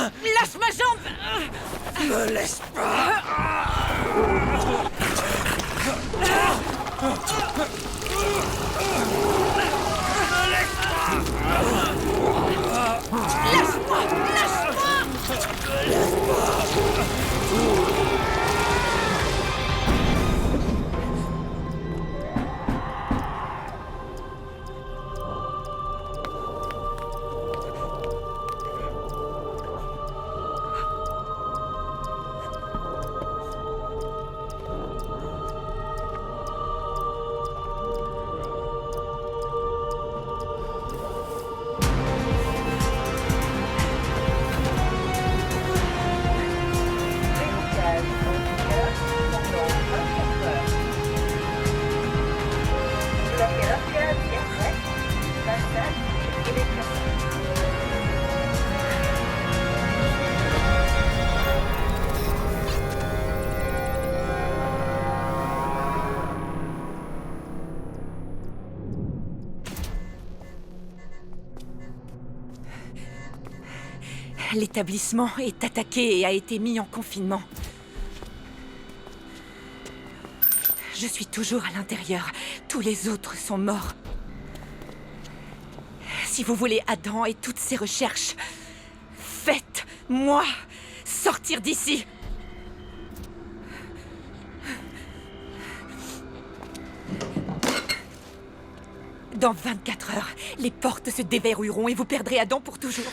Lâche ma jambe! Me laisse pas! Lâche-moi! Lâche-moi! L'établissement est attaqué et a été mis en confinement. Je suis toujours à l'intérieur. Tous les autres sont morts. Si vous voulez Adam et toutes ses recherches, faites-moi sortir d'ici. Dans 24 heures, les portes se déverrouilleront et vous perdrez Adam pour toujours.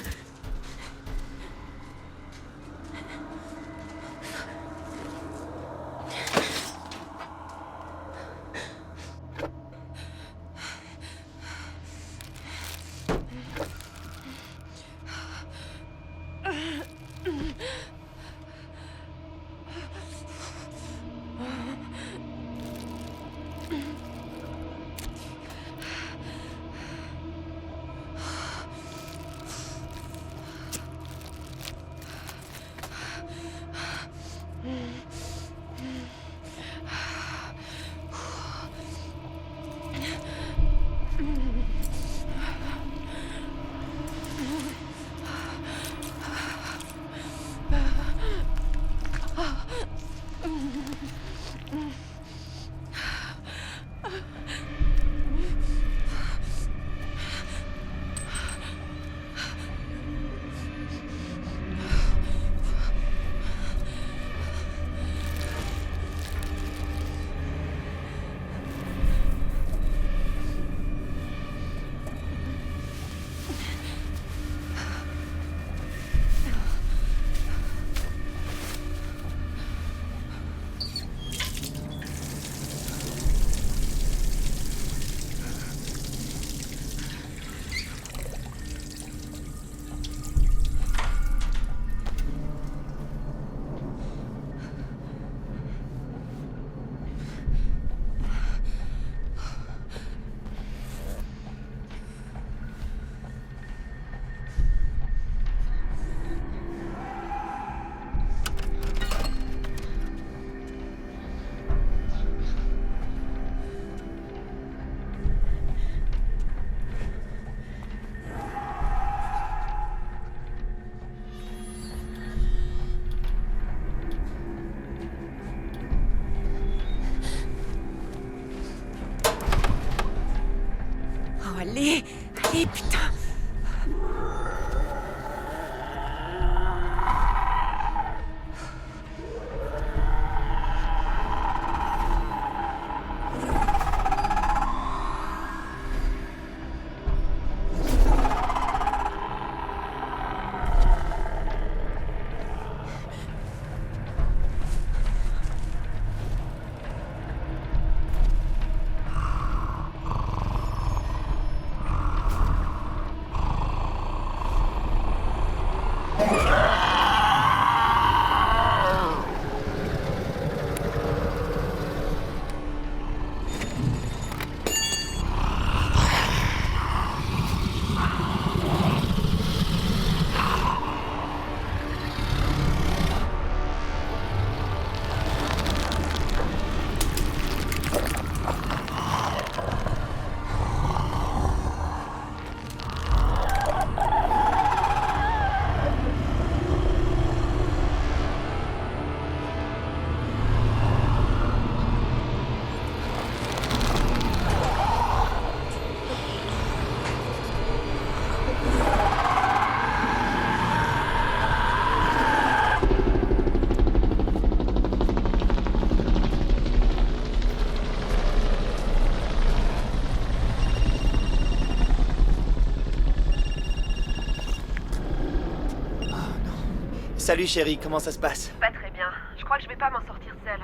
Salut chérie, comment ça se passe? Pas très bien. Je crois que je vais pas m'en sortir seule.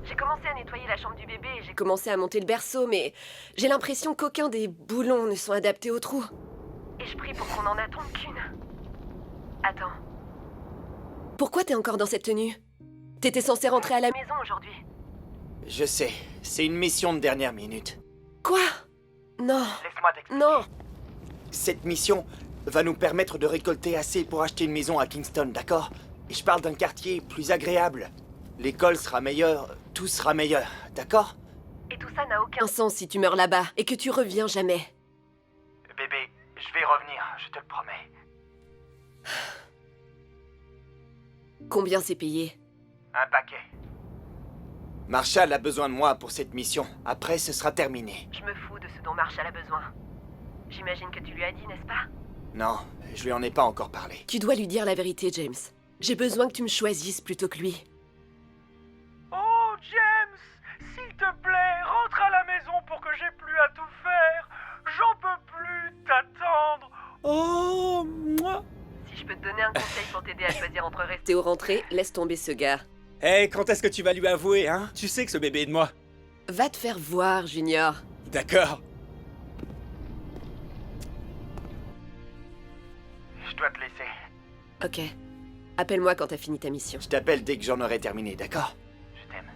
J'ai commencé à nettoyer la chambre du bébé et j'ai commencé à monter le berceau, mais j'ai l'impression qu'aucun des boulons ne sont adaptés au trou. Et je prie pour qu'on en attende qu'une. Attends. Pourquoi t'es encore dans cette tenue? T'étais censé rentrer à la maison aujourd'hui. Je sais, c'est une mission de dernière minute. Quoi? Non. Laisse-moi t'expliquer. Non. Cette mission va nous permettre de récolter assez pour acheter une maison à Kingston, d'accord? Et je parle d'un quartier plus agréable. L'école sera meilleure, tout sera meilleur, d'accord? Et tout ça n'a aucun sens si tu meurs là-bas et que tu reviens jamais. Bébé, je vais revenir, je te le promets. Combien c'est payé? Un paquet. Marshall a besoin de moi pour cette mission. Après, ce sera terminé. Je me fous de ce dont Marshall a besoin. J'imagine que tu lui as dit, n'est-ce pas? Non, je lui en ai pas encore parlé. Tu dois lui dire la vérité, James. J'ai besoin que tu me choisisses plutôt que lui. Oh, James, s'il te plaît, rentre à la maison pour que j'ai plus à tout faire. J'en peux plus t'attendre. Oh, moi. Si je peux te donner un conseil pour t'aider à choisir entre rester ou rentrer, laisse tomber ce gars. Hé, quand est-ce que tu vas lui avouer, hein? Tu sais que ce bébé est de moi. Va te faire voir, Junior. D'accord. Je dois te laisser. Ok. Appelle-moi quand t'as fini ta mission. Je t'appelle dès que j'en aurai terminé, d'accord? Je t'aime.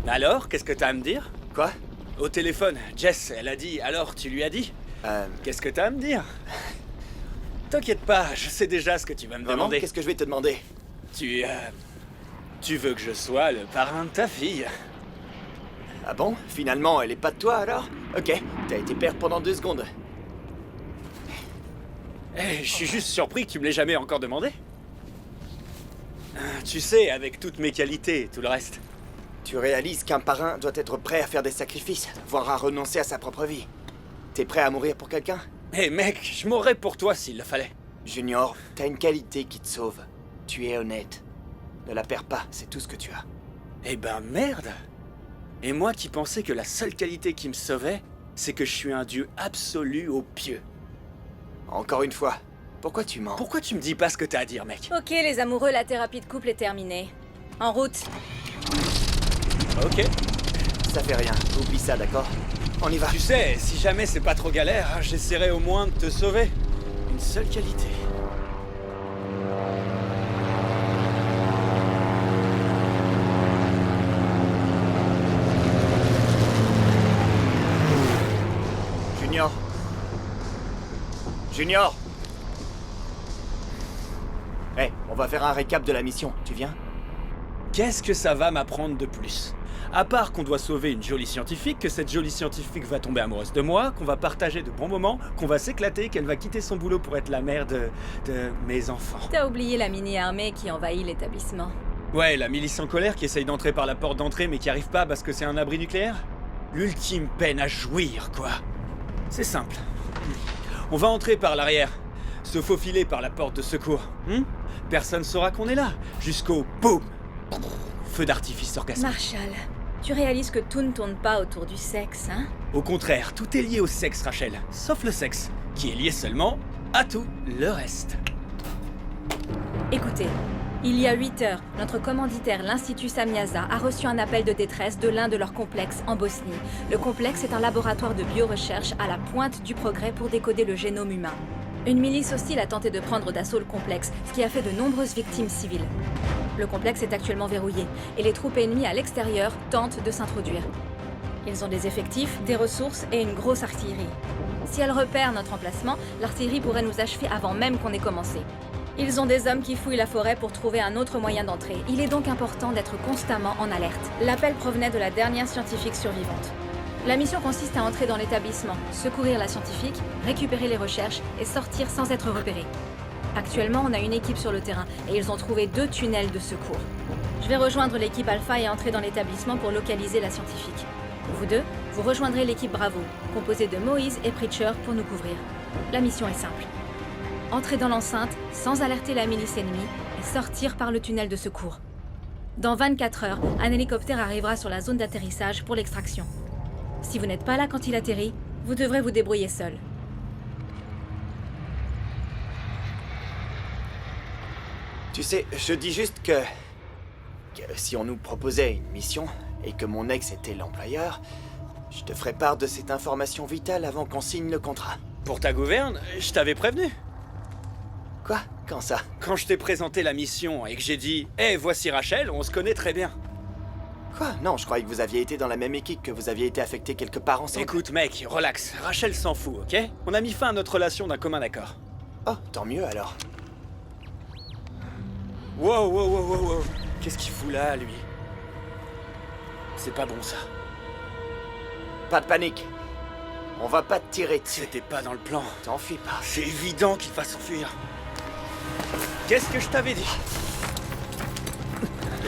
Alors, qu'est-ce que t'as à me dire? Quoi? Au téléphone, Jess, elle a dit. Alors, tu lui as dit? Qu'est-ce que t'as à me dire? T'inquiète pas, je sais déjà ce que tu vas me Vraiment, demander. qu'est-ce que je vais te demander? Tu veux que je sois le parrain de ta fille? Ah bon? Finalement, elle est pas de toi, alors? Ok, t'as été père pendant 2 secondes. Eh, je suis juste surpris que tu me l'aies jamais encore demandé. Tu sais, avec toutes mes qualités et tout le reste. Tu réalises qu'un parrain doit être prêt à faire des sacrifices, voire à renoncer à sa propre vie. T'es prêt à mourir pour quelqu'un? Eh mec, je mourrais pour toi s'il le fallait. Junior, t'as une qualité qui te sauve. Tu es honnête. Ne la perds pas, c'est tout ce que tu as. Eh ben merde! Et moi qui pensais que la seule qualité qui me sauvait, c'est que je suis un dieu absolu au pieu. Encore une fois, pourquoi tu mens? Pourquoi tu me dis pas ce que t'as à dire, mec? Ok les amoureux, la thérapie de couple est terminée. En route. Ok. Ça fait rien, oublie ça, d'accord? On y va. Tu sais, si jamais c'est pas trop galère, j'essaierai au moins de te sauver. Une seule qualité. Junior. Junior. Hey, on va faire un récap de la mission, tu viens? Qu'est-ce que ça va m'apprendre de plus? À part qu'on doit sauver une jolie scientifique, que cette jolie scientifique va tomber amoureuse de moi, qu'on va partager de bons moments, qu'on va s'éclater, qu'elle va quitter son boulot pour être la mère de mes enfants. T'as oublié la mini-armée qui envahit l'établissement. Ouais, la milice en colère qui essaye d'entrer par la porte d'entrée mais qui arrive pas parce que c'est un abri nucléaire? L'ultime peine à jouir, quoi. C'est simple. On va entrer par l'arrière, se faufiler par la porte de secours. Personne saura qu'on est là, jusqu'au boum! Feu d'artifice orgasmique. Marshall, tu réalises que tout ne tourne pas autour du sexe, hein? Au contraire, tout est lié au sexe, Rachel. Sauf le sexe, qui est lié seulement à tout le reste. Écoutez, il y a 8 heures, notre commanditaire, l'Institut Samyaza, a reçu un appel de détresse de l'un de leurs complexes en Bosnie. Le complexe est un laboratoire de biorecherche à la pointe du progrès pour décoder le génome humain. Une milice hostile a tenté de prendre d'assaut le complexe, ce qui a fait de nombreuses victimes civiles. Le complexe est actuellement verrouillé, et les troupes ennemies à l'extérieur tentent de s'introduire. Ils ont des effectifs, des ressources et une grosse artillerie. Si elles repèrent notre emplacement, l'artillerie pourrait nous achever avant même qu'on ait commencé. Ils ont des hommes qui fouillent la forêt pour trouver un autre moyen d'entrer. Il est donc important d'être constamment en alerte. L'appel provenait de la dernière scientifique survivante. La mission consiste à entrer dans l'établissement, secourir la scientifique, récupérer les recherches et sortir sans être repéré. Actuellement, on a une équipe sur le terrain et ils ont trouvé 2 tunnels de secours. Je vais rejoindre l'équipe Alpha et entrer dans l'établissement pour localiser la scientifique. Vous deux, vous rejoindrez l'équipe Bravo, composée de Moïse et Preacher pour nous couvrir. La mission est simple. Entrez dans l'enceinte sans alerter la milice ennemie et sortir par le tunnel de secours. Dans 24 heures, un hélicoptère arrivera sur la zone d'atterrissage pour l'extraction. Si vous n'êtes pas là quand il atterrit, vous devrez vous débrouiller seul. Tu sais, je dis juste que si on nous proposait une mission et que mon ex était l'employeur, je te ferais part de cette information vitale avant qu'on signe le contrat. Pour ta gouverne, je t'avais prévenu. Quoi? Quand ça? Quand je t'ai présenté la mission et que j'ai dit « Hé, voici Rachel, on se connaît très bien. Quoi? Non, je croyais que vous aviez été dans la même équipe, que vous aviez été affectés quelque part » ensemble. Écoute mec, relax, Rachel s'en fout, ok? On a mis fin à notre relation d'un commun accord. Oh, tant mieux alors. Wow, wow, wow, wow, wow. Qu'est-ce qu'il fout là, lui? C'est pas bon ça. Pas de panique. On va pas te tirer dessus. C'était pas dans le plan. T'enfuis pas. C'est évident qu'il va s'enfuir. Qu'est-ce que je t'avais dit?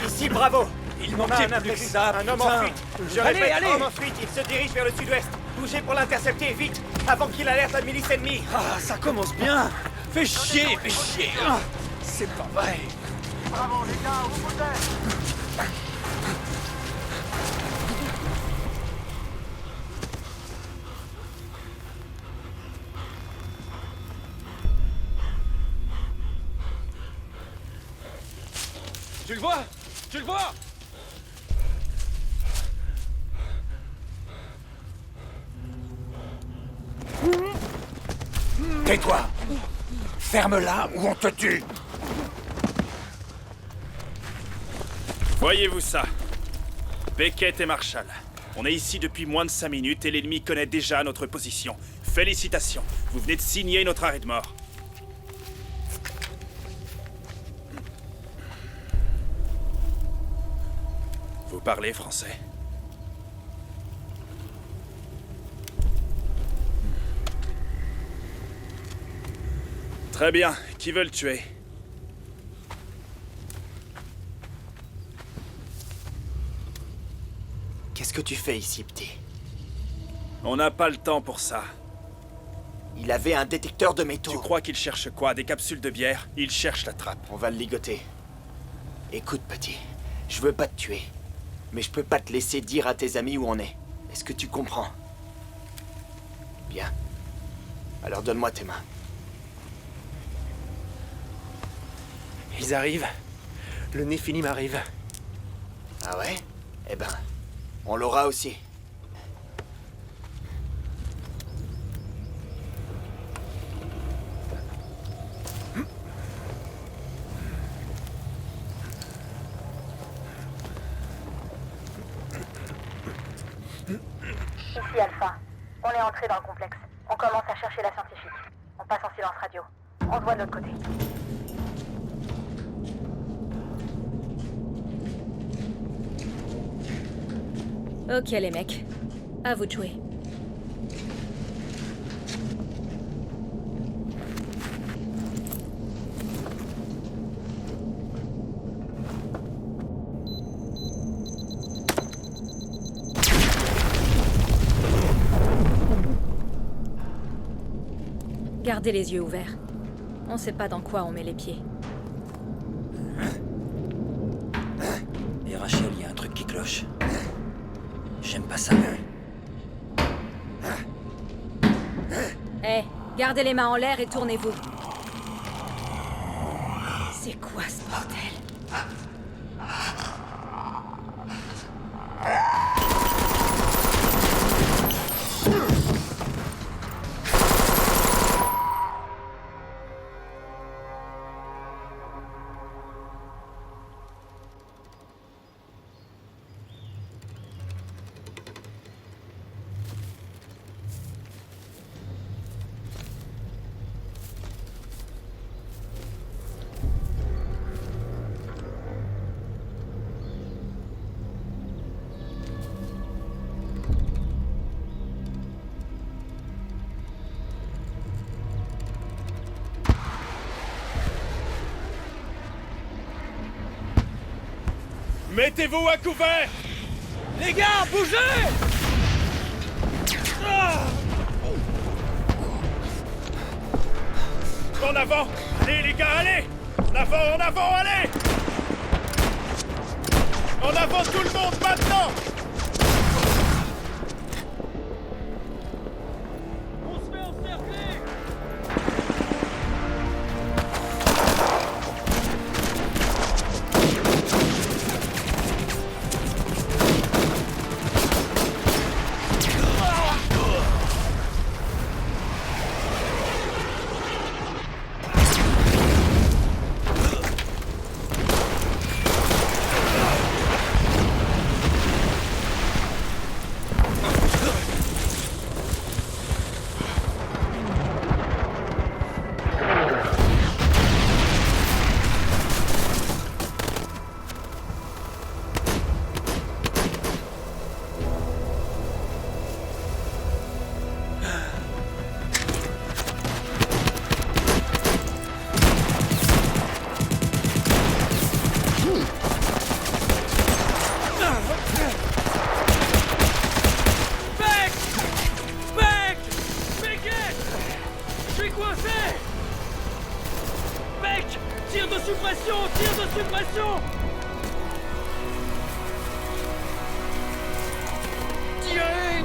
Ici, bravo! Il On a manquait un plus que imprévu, ça, un homme putain. en fuite. Je Allez, répète, allez. homme en fuite, il se dirige vers le sud-ouest. Bougez pour l'intercepter, vite, avant qu'il alerte la milice ennemie. Ah, ça commence bien. Fais chier, fais chier. Ah, c'est pas vrai. Bravo les gars, où vous êtes? Tu le vois? Tu le vois? Tais-toi! Ferme-la ou on te tue! Voyez-vous ça? Beckett et Marshall. On est ici depuis moins de 5 minutes et l'ennemi connaît déjà notre position. Félicitations, vous venez de signer notre arrêt de mort. Vous parlez français? Très bien, qui veut le tuer? Qu'est-ce que tu fais ici, petit? On n'a pas le temps pour ça. Il avait un détecteur de métaux. Tu crois qu'il cherche quoi? Des capsules de bière? Il cherche la trappe. On va le ligoter. Écoute, petit, je veux pas te tuer. Mais je peux pas te laisser dire à tes amis où on est. Est-ce que tu comprends? Bien. Alors donne-moi tes mains. Ils arrivent. Le Néphilim arrive. Ah ouais? Eh ben, on l'aura aussi. Ici Alpha. On est entré dans le complexe. On commence à chercher la scientifique. On passe en silence radio. On se voit de l'autre côté. Ok les mecs, à vous de jouer. Gardez les yeux ouverts. On sait pas dans quoi on met les pieds. Et Rachel, il y a un truc qui cloche. J'aime pas ça. Eh, gardez les mains en l'air et tournez-vous. C'est quoi ce bordel? Mettez-vous à couvert! Les gars, bougez! En avant! Allez les gars, allez! En avant, allez! En avant tout le monde, maintenant! On se fait encercler! Beck! Tire de suppression! Tire de suppression! Tirez!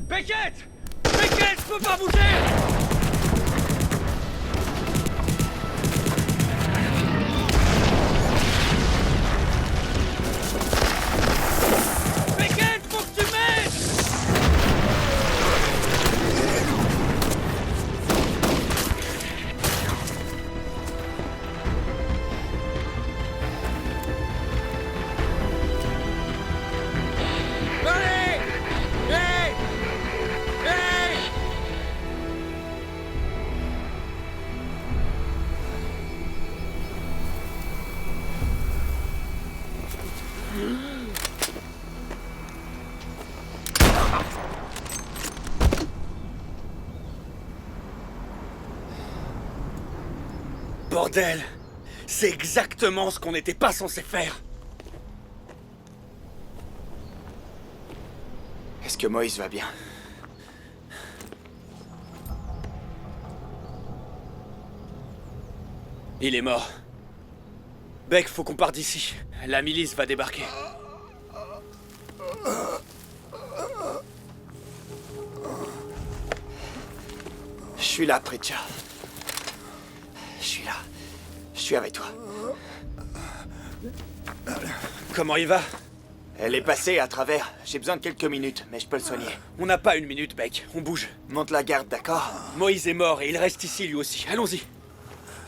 Beckett! Beckett, je peux pas bouger! Beckett, faut que tu m'aides! Allez! Hey! Hey! Bordel! C'est exactement ce qu'on n'était pas censé faire! Est-ce que Moïse va bien? Il est mort. Beck, faut qu'on parte d'ici. La milice va débarquer. Je suis là, Preacher. Je suis là. Je suis avec toi. Comment il va? Elle est passée à travers. J'ai besoin de quelques minutes, mais je peux le soigner. On n'a pas une minute, Beck. On bouge. Monte la garde, d'accord? Moïse est mort et il reste ici lui aussi. Allons-y.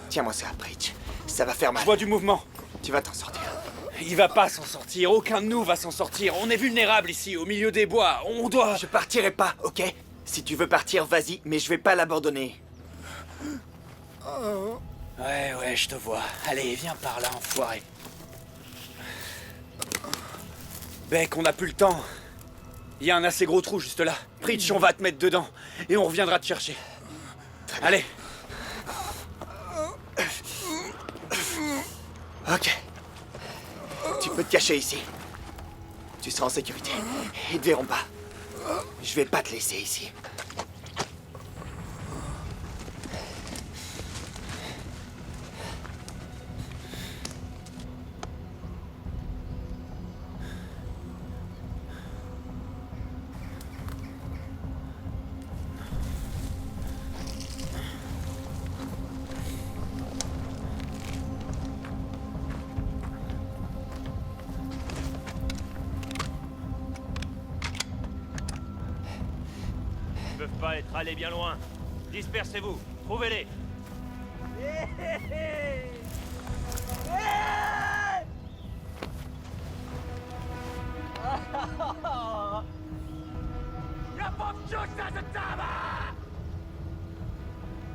Tiens-moi ça, Preach. Ça va faire mal. Je vois du mouvement. Tu vas t'en sortir. Il va pas s'en sortir. Aucun de nous va s'en sortir. On est vulnérable ici, au milieu des bois. On doit... Je partirai pas, ok? Si tu veux partir, vas-y, mais je vais pas l'abandonner. Ouais, je te vois. Allez, viens par là, enfoiré. Beck, on n'a plus le temps. Il y a un assez gros trou juste là. Preach, on va te mettre dedans. Et on reviendra te chercher. Allez. Ok. Tu peux te cacher ici. Tu seras en sécurité. Ils te verront pas. Je vais pas te laisser ici. Ils peuvent pas être allés bien loin. Dispersez-vous, trouvez-les.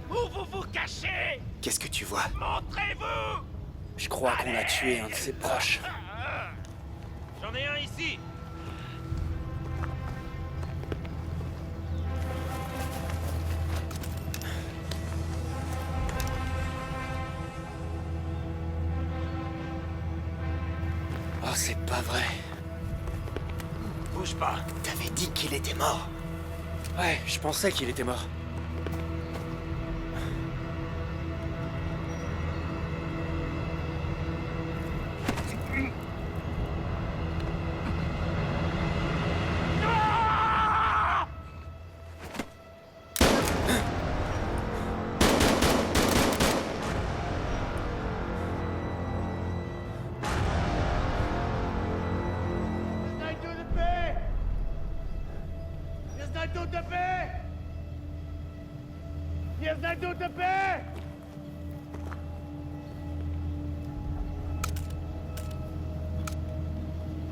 Où vous vous cachez? Qu'est-ce que tu vois? Montrez-vous! Je crois qu'on a tué un de ses proches. J'en ai un ici. Oh, c'est pas vrai. Bouge pas. T'avais dit qu'il était mort. Ouais, je pensais qu'il était mort.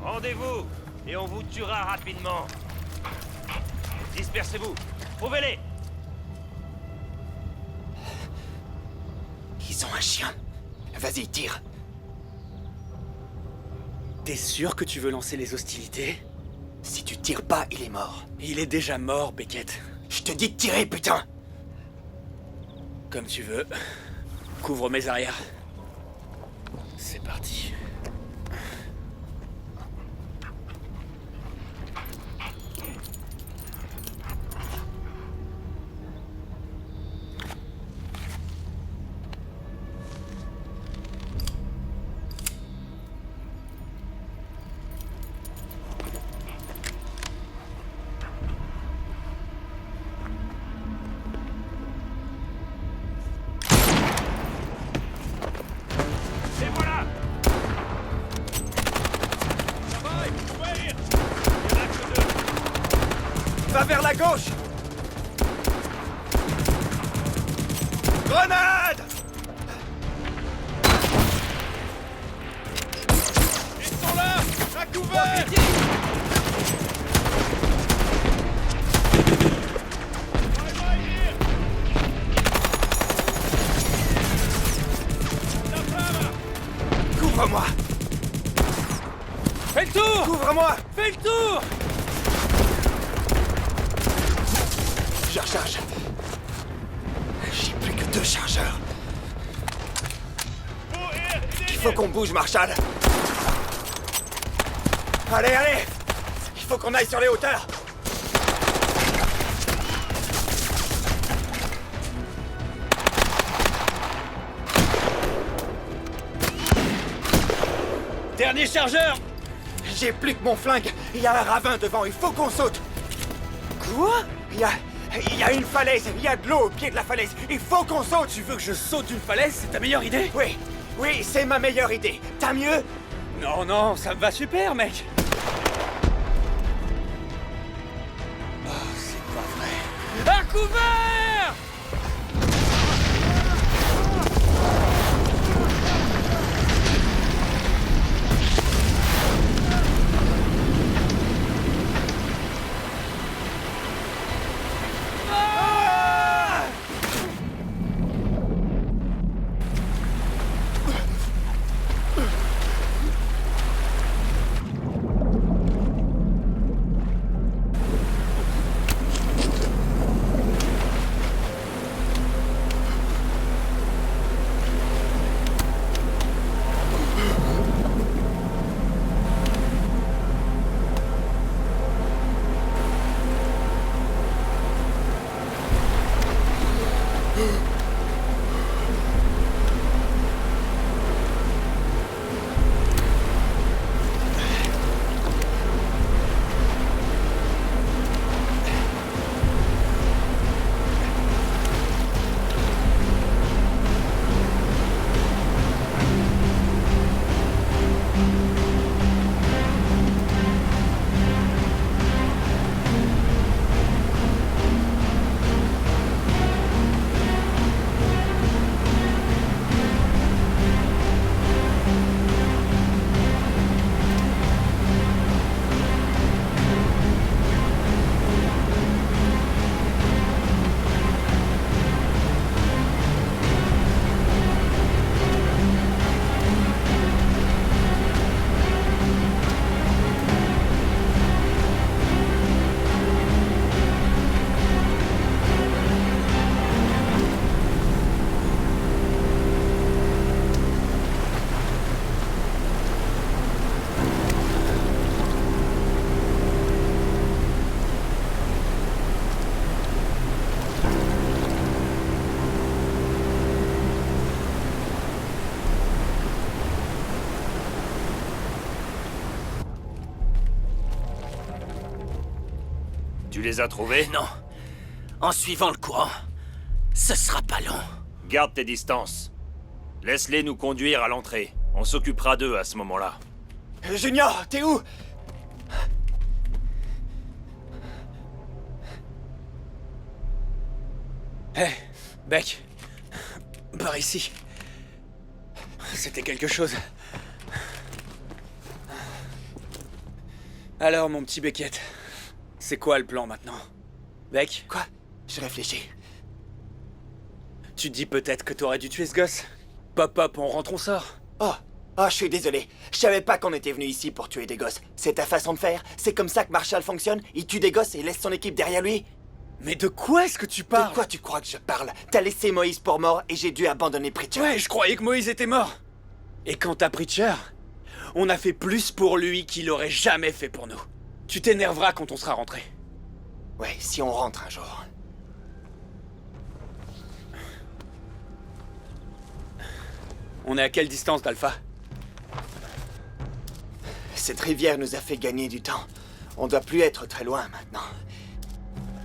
Rendez-vous, et on vous tuera rapidement. Dispersez-vous, trouvez-les. Ils ont un chien. Vas-y, tire. T'es sûr que tu veux lancer les hostilités? Si tu tires pas, il est mort. Il est déjà mort, Beckett. Je te dis de tirer, putain! Comme tu veux. Couvre mes arrières. C'est parti. Va vers la gauche! Grenade! Ils sont là! À couvert! Couvre-moi! Fais le tour! Couvre-moi! Fais le tour! Je recharge. J'ai plus que 2 chargeurs. Il faut qu'on bouge, Marshall. Allez, allez! Il faut qu'on aille sur les hauteurs. Dernier chargeur! J'ai plus que mon flingue. Il y a un ravin devant, il faut qu'on saute. Quoi? Il y a une falaise, il y a de l'eau au pied de la falaise. Il faut qu'on saute. Tu veux que je saute d'une falaise? C'est ta meilleure idée? Oui, oui, c'est ma meilleure idée. T'as mieux? Non, non, ça me va super, mec! Oh, c'est pas vrai. À couvert! Tu les as trouvés? Non. En suivant le courant, ce sera pas long. Garde tes distances. Laisse-les nous conduire à l'entrée. On s'occupera d'eux à ce moment-là. Junior, t'es où? Hé, Beck. Par ici. C'était quelque chose. Alors, mon petit Beckett, c'est quoi le plan maintenant? Beck? Quoi? Je réfléchis. Tu te dis peut-être que t'aurais dû tuer ce gosse? Pop, on rentre, on sort. Oh, je suis désolé. Je savais pas qu'on était venu ici pour tuer des gosses. C'est ta façon de faire? C'est comme ça que Marshall fonctionne? Il tue des gosses et laisse son équipe derrière lui? Mais de quoi est-ce que tu parles? De quoi tu crois que je parle? T'as laissé Moïse pour mort et j'ai dû abandonner Preacher. Ouais, je croyais que Moïse était mort. Et quant à Preacher, on a fait plus pour lui qu'il aurait jamais fait pour nous. Tu t'énerveras quand on sera rentré. Ouais, si on rentre un jour. On est à quelle distance d'Alpha? Cette rivière nous a fait gagner du temps. On doit plus être très loin maintenant.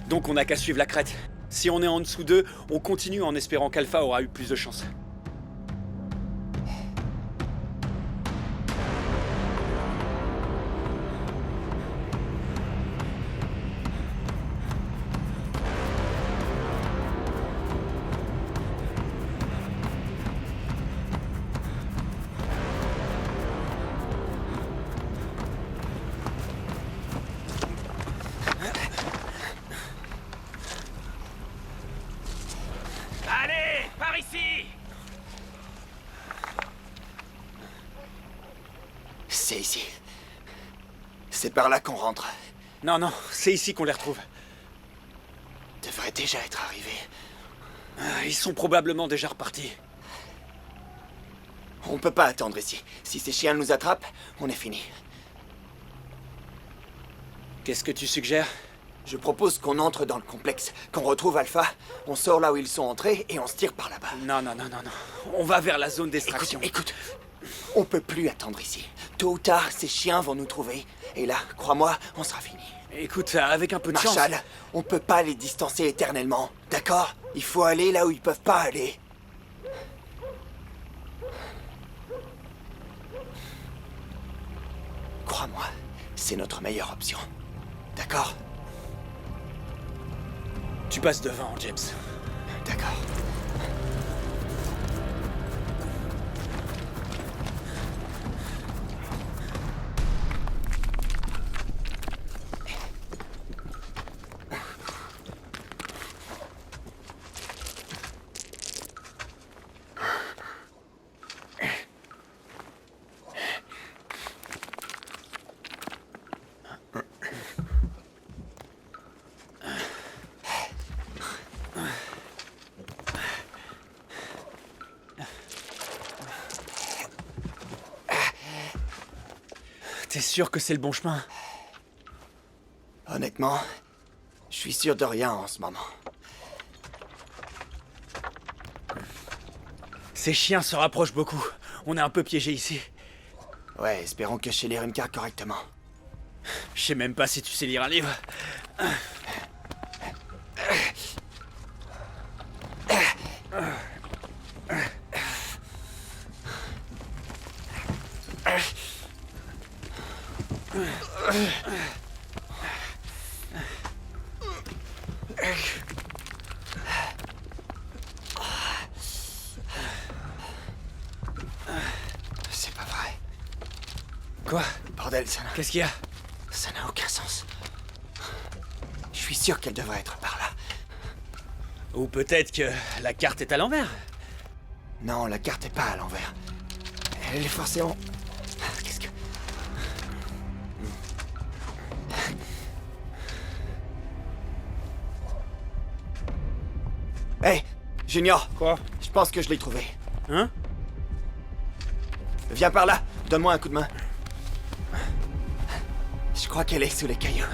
Donc on n'a qu'à suivre la crête. Si on est en dessous d'eux, on continue en espérant qu'Alpha aura eu plus de chance. ici. C'est par là qu'on rentre. Non, non, c'est ici qu'on les retrouve. Devrait déjà être arrivé. Ils sont probablement déjà repartis. On peut pas attendre ici. Si ces chiens nous attrapent, on est fini. Qu'est-ce que tu suggères? Je propose qu'on entre dans le complexe, qu'on retrouve Alpha, on sort là où ils sont entrés et on se tire par là-bas. Non, non, non, non, non. On va vers la zone d'extraction. Écoute, on peut plus attendre ici. Tôt ou tard, ces chiens vont nous trouver. Et là, crois-moi, on sera fini. Écoute, avec un peu de chance... Marshall, on peut pas les distancer éternellement, d'accord? Il faut aller là où ils peuvent pas aller. Crois-moi, c'est notre meilleure option. D'accord? Tu passes devant, James. D'accord. T'es sûr que c'est le bon chemin? Honnêtement, je suis sûr de rien en ce moment. Ces chiens se rapprochent beaucoup. On est un peu piégés ici. Ouais, espérons que je sais lire une carte correctement. Je sais même pas si tu sais lire un livre. C'est pas vrai. Quoi? Bordel, Qu'est-ce qu'il y a? Ça n'a aucun sens. Je suis sûr qu'elle devrait être par là. Ou peut-être que la carte est à l'envers. Non, la carte est pas à l'envers. Elle est forcément... Qu'est-ce que... Hey, Junior. Quoi? Je pense que je l'ai trouvé. Hein? Viens par là, donne-moi un coup de main. Je crois qu'elle est sous les cailloux.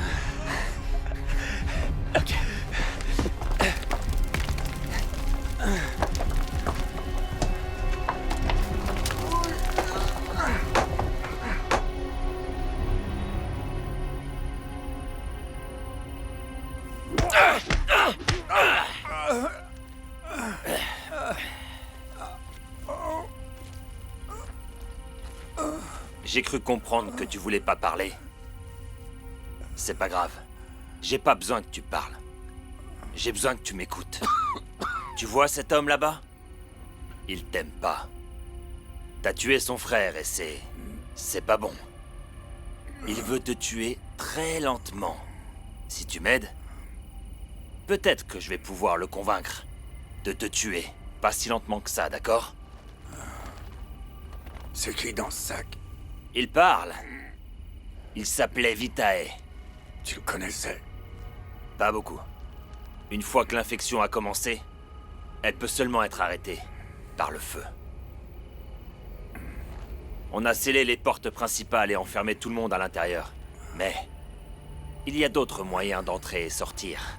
Ok. J'ai cru comprendre que tu voulais pas parler. C'est pas grave. J'ai pas besoin que tu parles. J'ai besoin que tu m'écoutes. Tu vois cet homme là-bas? Il t'aime pas. T'as tué son frère et c'est pas bon. Il veut te tuer très lentement. Si tu m'aides, peut-être que je vais pouvoir le convaincre de te tuer. Pas si lentement que ça, d'accord? C'est qui dans ce sac? Il parle. Il s'appelait Vitae. Tu le connaissais? Pas beaucoup. Une fois que l'infection a commencé, elle peut seulement être arrêtée par le feu. On a scellé les portes principales et enfermé tout le monde à l'intérieur. Mais il y a d'autres moyens d'entrer et sortir.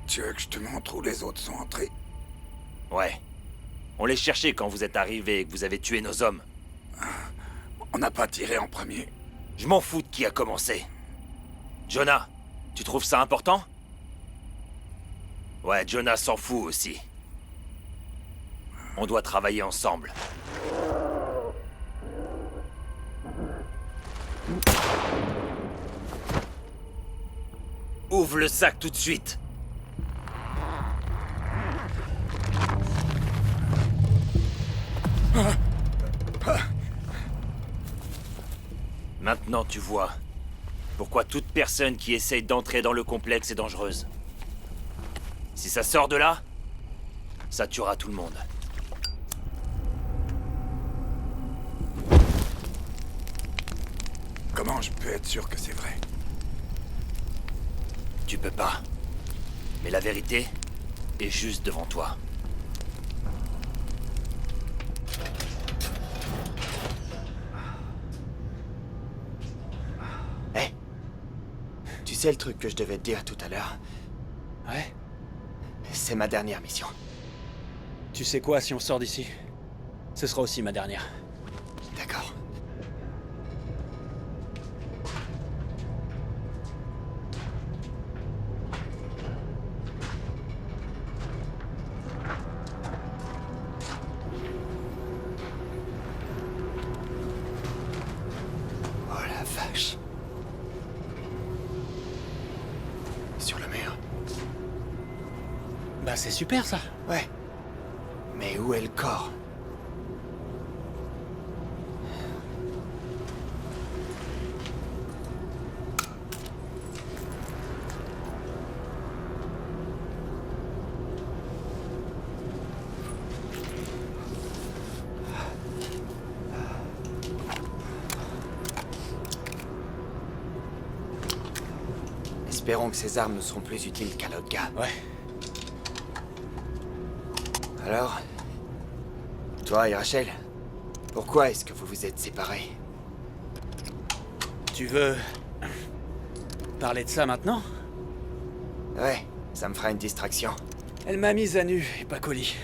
Tu veux que je te montre où les autres sont entrés? Ouais. On les cherchait quand vous êtes arrivés et que vous avez tué nos hommes. On n'a pas tiré en premier. Je m'en fous de qui a commencé. Jonah, tu trouves ça important? Ouais, Jonah s'en fout aussi. On doit travailler ensemble. Ouvre le sac tout de suite. Maintenant, tu vois pourquoi toute personne qui essaye d'entrer dans le complexe est dangereuse. Si ça sort de là, ça tuera tout le monde. Comment je peux être sûr que c'est vrai? Tu peux pas. Mais la vérité est juste devant toi. Hé, tu sais le truc que je devais te dire tout à l'heure? Ouais. C'est ma dernière mission. Tu sais quoi, si on sort d'ici, ce sera aussi ma dernière. D'accord. Oh la vache. Sur le mur. Bah c'est super ça. Ouais. Mais où est le corps? Espérons que ces armes nous seront plus utiles qu'à l'autre gars. Ouais. Alors, toi et Rachel, pourquoi est-ce que vous vous êtes séparés? Tu veux parler de ça maintenant? Ouais, ça me fera une distraction. Elle m'a mise à nu et pas colis.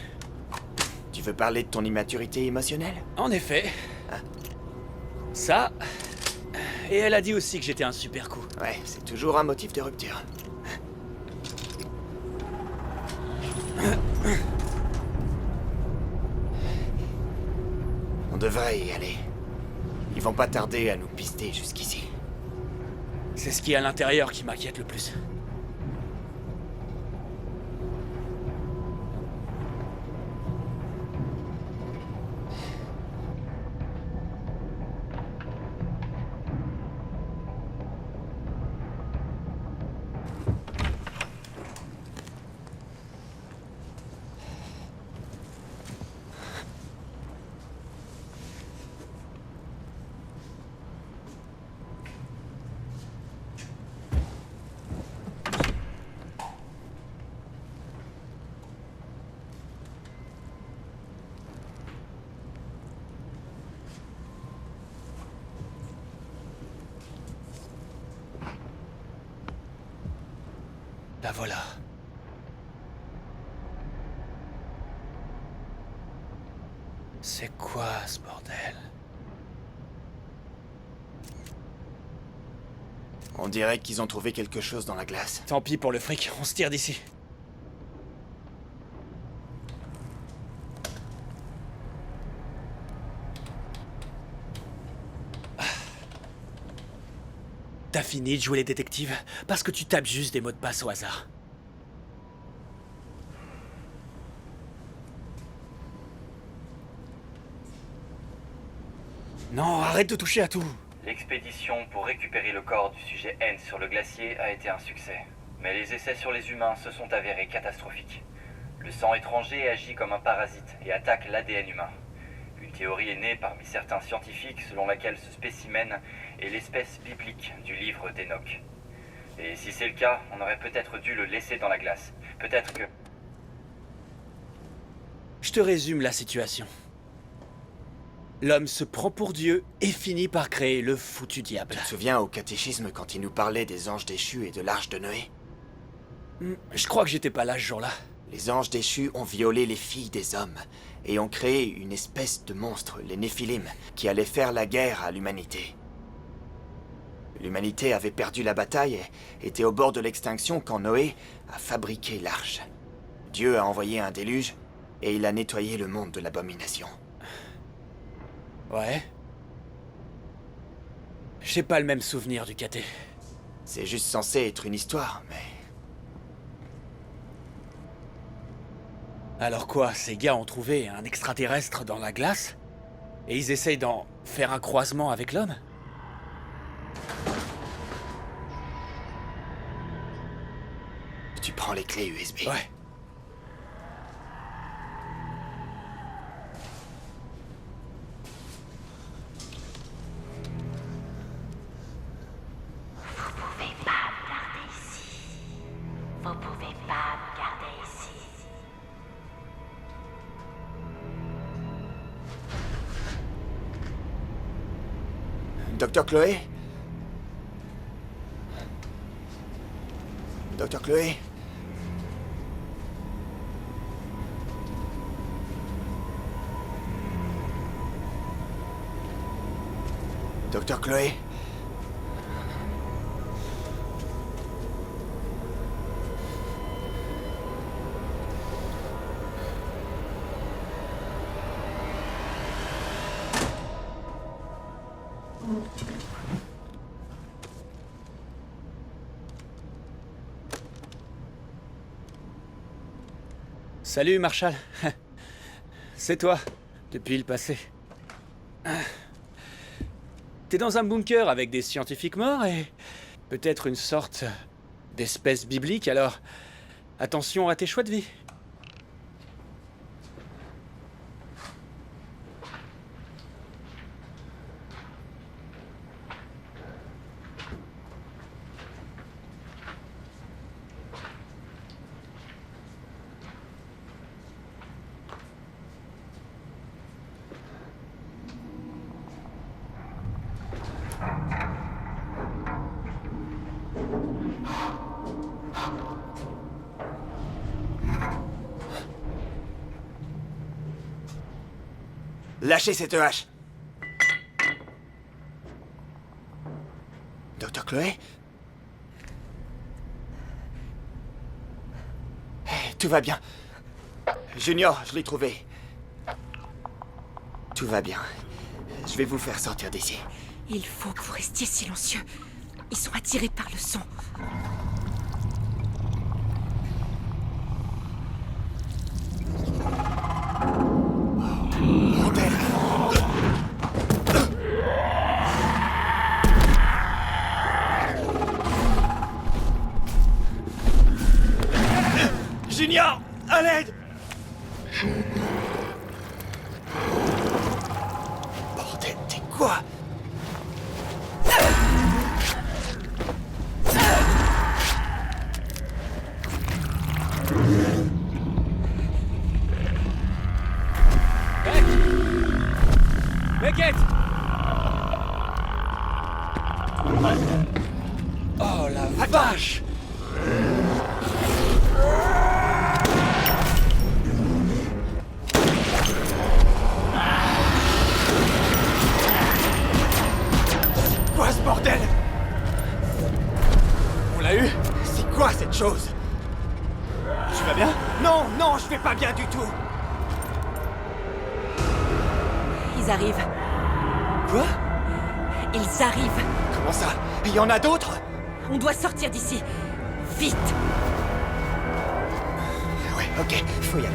Tu veux parler de ton immaturité émotionnelle? En effet. Ça. Et elle a dit aussi que j'étais un super coup. Ouais, c'est toujours un motif de rupture. On devrait y aller. Ils vont pas tarder à nous pister jusqu'ici. C'est ce qui est à l'intérieur qui m'inquiète le plus. La voilà. C'est quoi ce bordel? On dirait qu'ils ont trouvé quelque chose dans la glace. Tant pis pour le fric, on se tire d'ici. T'as fini de jouer les détectives parce que tu tapes juste des mots de passe au hasard. Non, arrête de toucher à tout. L'expédition pour récupérer le corps du sujet N sur le glacier a été un succès. Mais les essais sur les humains se sont avérés catastrophiques. Le sang étranger agit comme un parasite et attaque l'ADN humain. Une théorie est née parmi certains scientifiques selon laquelle ce spécimen est l'espèce biblique du livre d'Enoch. Et si c'est le cas, on aurait peut-être dû le laisser dans la glace. Peut-être que... Je te résume la situation. L'homme se prend pour Dieu et finit par créer le foutu diable. Tu te souviens au catéchisme quand il nous parlait des anges déchus et de l'arche de Noé? Je crois que j'étais pas là ce jour-là. Les anges déchus ont violé les filles des hommes et ont créé une espèce de monstre, les Néphilim, qui allait faire la guerre à l'humanité. L'humanité avait perdu la bataille et était au bord de l'extinction quand Noé a fabriqué l'arche. Dieu a envoyé un déluge et il a nettoyé le monde de l'abomination. Ouais. J'ai pas le même souvenir du caté. C'est juste censé être une histoire, mais... Alors quoi, ces gars ont trouvé un extraterrestre dans la glace? Et ils essayent d'en faire un croisement avec l'homme? Tu prends les clés USB. Ouais. Docteur Chloé? Docteur Chloé? Docteur Chloé? Salut, Marshall. C'est toi, depuis le passé. T'es dans un bunker avec des scientifiques morts et peut-être une sorte d'espèce biblique, alors attention à tes choix de vie. Lâchez cette hache. Docteur Chloé? Tout va bien. Junior, je l'ai trouvé. Tout va bien. Je vais vous faire sortir d'ici. Il faut que vous restiez silencieux. Ils sont attirés par le son. Bordel! Junior! À l'aide! Bordel, t'es quoi? Beckett! Oh la vache! Quoi ce bordel? On l'a eu? C'est quoi cette chose? Tu vas bien? Non, non, je vais pas bien du tout. Ils arrivent. Quoi? Ils arrivent. Comment ça? Il y en a d'autres? On doit sortir d'ici. Vite. Ouais, ok, faut y aller.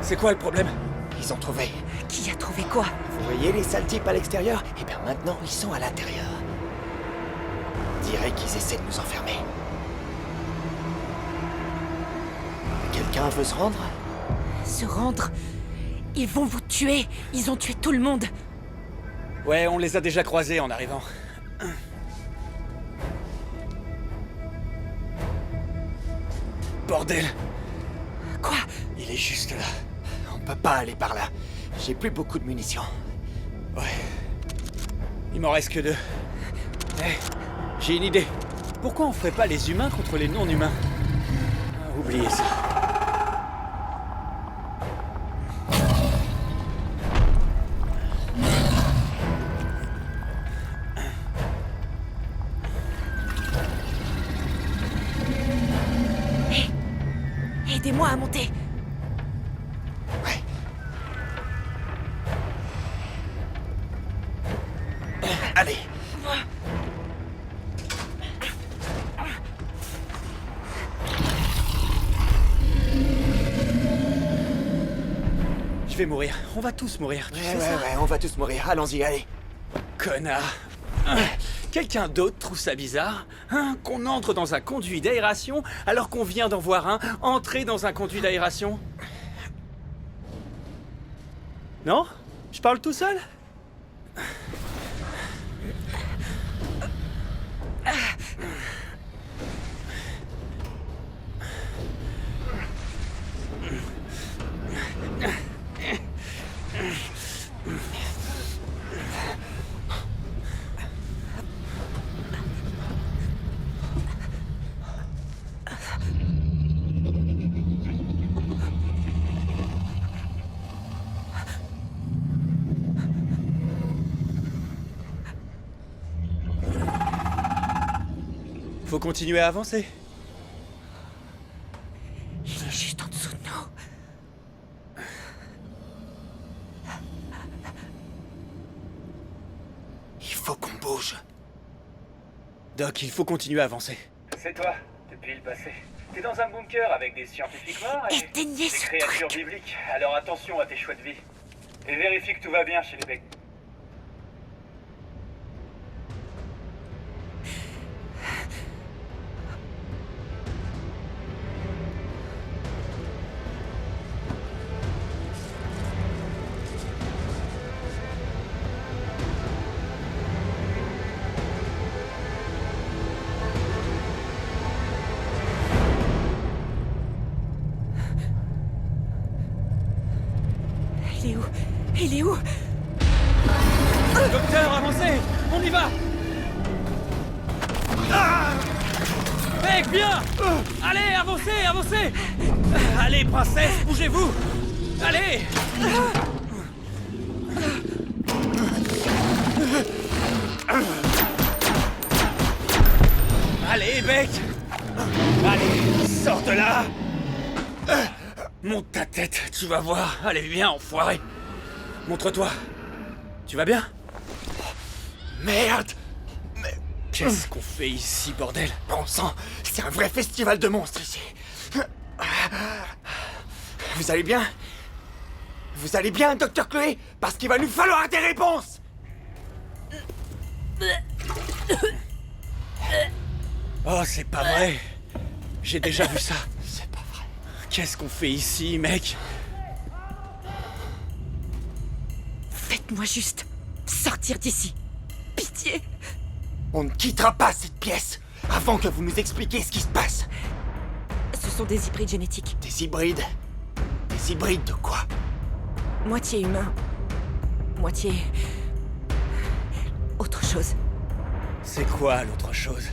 C'est quoi le problème? Ils ont trouvé. Qui a trouvé quoi? Vous voyez les sales types à l'extérieur? Eh bien maintenant, ils sont à l'intérieur. On dirait qu'ils essaient de nous enfermer. Quelqu'un veut se rendre? Se rendre? Ils vont vous tuer. Ils ont tué tout le monde. Ouais, on les a déjà croisés en arrivant. Bordel! Quoi? Il est juste là. On peut pas aller par là. J'ai plus beaucoup de munitions. Ouais. Il m'en reste que 2. J'ai une idée. Pourquoi on ferait pas les humains contre les non-humains? Oubliez ça. Aidez-moi à monter. Ouais. Allez. Je vais mourir. On va tous mourir. Tu sais ça? Ouais, on va tous mourir. Allons-y, allez. Connard. Quelqu'un d'autre trouve ça bizarre, hein, qu'on entre dans un conduit d'aération alors qu'on vient d'en voir un entrer dans un conduit d'aération? Non? Je parle tout seul? Faut continuer à avancer. Il est juste en dessous de nous. Il faut qu'on bouge. Doc, il faut continuer à avancer. C'est toi, depuis le passé. T'es dans un bunker avec des scientifiques morts et Éteignez des ce créatures truc. bibliques. Alors attention à tes choix de vie. Et vérifie que tout va bien chez les becs. Il est où? Il est où? Docteur, avancez! On y va! Mec, viens! Allez, avancez, avancez! Allez, princesse, bougez-vous! Allez! Allez, Bec! Allez, sors de là! Monte ta tête, tu vas voir. Allez, viens, enfoiré! Montre-toi. Tu vas bien? Merde! Qu'est-ce qu'on fait ici, bordel? Bon sang, c'est un vrai festival de monstres ici. Vous allez bien? Vous allez bien, Docteur Chloé? Parce qu'il va nous falloir des réponses! Oh, c'est pas vrai. J'ai déjà vu ça. C'est pas vrai. Qu'est-ce qu'on fait ici, mec? Faites-moi juste sortir d'ici. Pitié. On ne quittera pas cette pièce avant que vous nous expliquiez ce qui se passe. Ce sont des hybrides génétiques. Des hybrides? Des hybrides de quoi? Moitié humain. Moitié... autre chose. C'est quoi l'autre chose?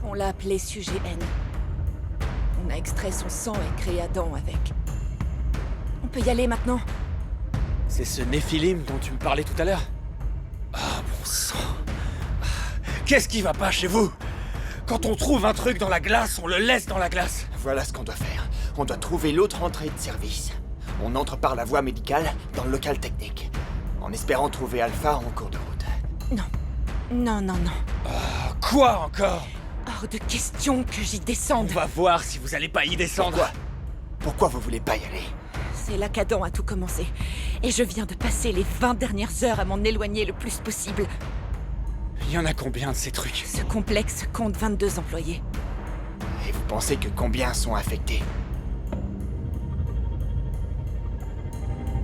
On l'a appelé sujet N. On a extrait son sang et créé Adam avec. On peut y aller maintenant? C'est ce Néphilim dont tu me parlais tout à l'heure? Ah, bon sang. Qu'est-ce qui va pas chez vous? Quand on trouve un truc dans la glace, on le laisse dans la glace. Voilà ce qu'on doit faire. On doit trouver l'autre entrée de service. On entre par la voie médicale dans le local technique, en espérant trouver Alpha en cours de route. Non. Non, non, non. Quoi encore? Hors de question que j'y descende. On va voir si vous allez pas y descendre. Pourquoi vous voulez pas y aller? C'est là qu'Adam a tout commencé. Et je viens de passer les 20 dernières heures à m'en éloigner le plus possible. Il y en a combien de ces trucs? Ce complexe compte 22 employés. Et vous pensez que combien sont affectés?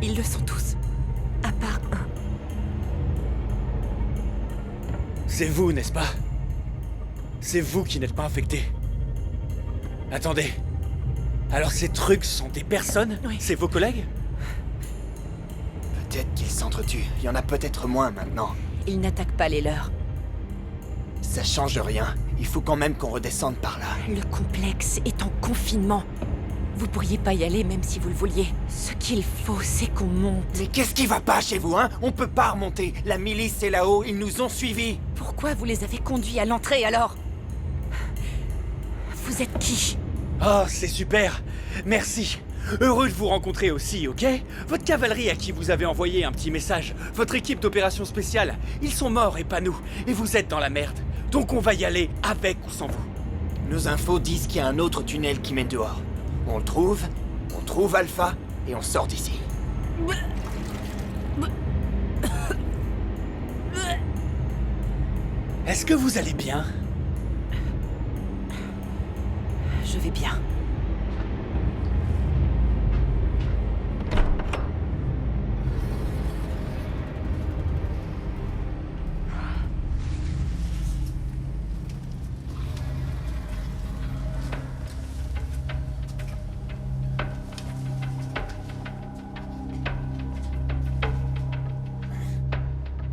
Ils le sont tous. À part un. C'est vous, n'est-ce pas? C'est vous qui n'êtes pas infecté. Attendez. Alors ces trucs sont des personnes? Oui. C'est vos collègues? Peut-être qu'ils s'entretuent. Il y en a peut-être moins maintenant. Ils n'attaquent pas les leurs. Ça change rien. Il faut quand même qu'on redescende par là. Le complexe est en confinement. Vous pourriez pas y aller même si vous le vouliez. Ce qu'il faut, c'est qu'on monte. Mais qu'est-ce qui va pas chez vous, hein? On peut pas remonter. La milice est là-haut, ils nous ont suivis. Pourquoi vous les avez conduits à l'entrée alors? Vous êtes qui? Oh, c'est super. Merci. Heureux de vous rencontrer aussi, ok? Votre cavalerie à qui vous avez envoyé un petit message, votre équipe d'opération spéciale, ils sont morts et pas nous. Et vous êtes dans la merde. Donc on va y aller avec ou sans vous. Nos infos disent qu'il y a un autre tunnel qui mène dehors. On trouve Alpha, et on sort d'ici. Est-ce que vous allez bien? Je vais bien.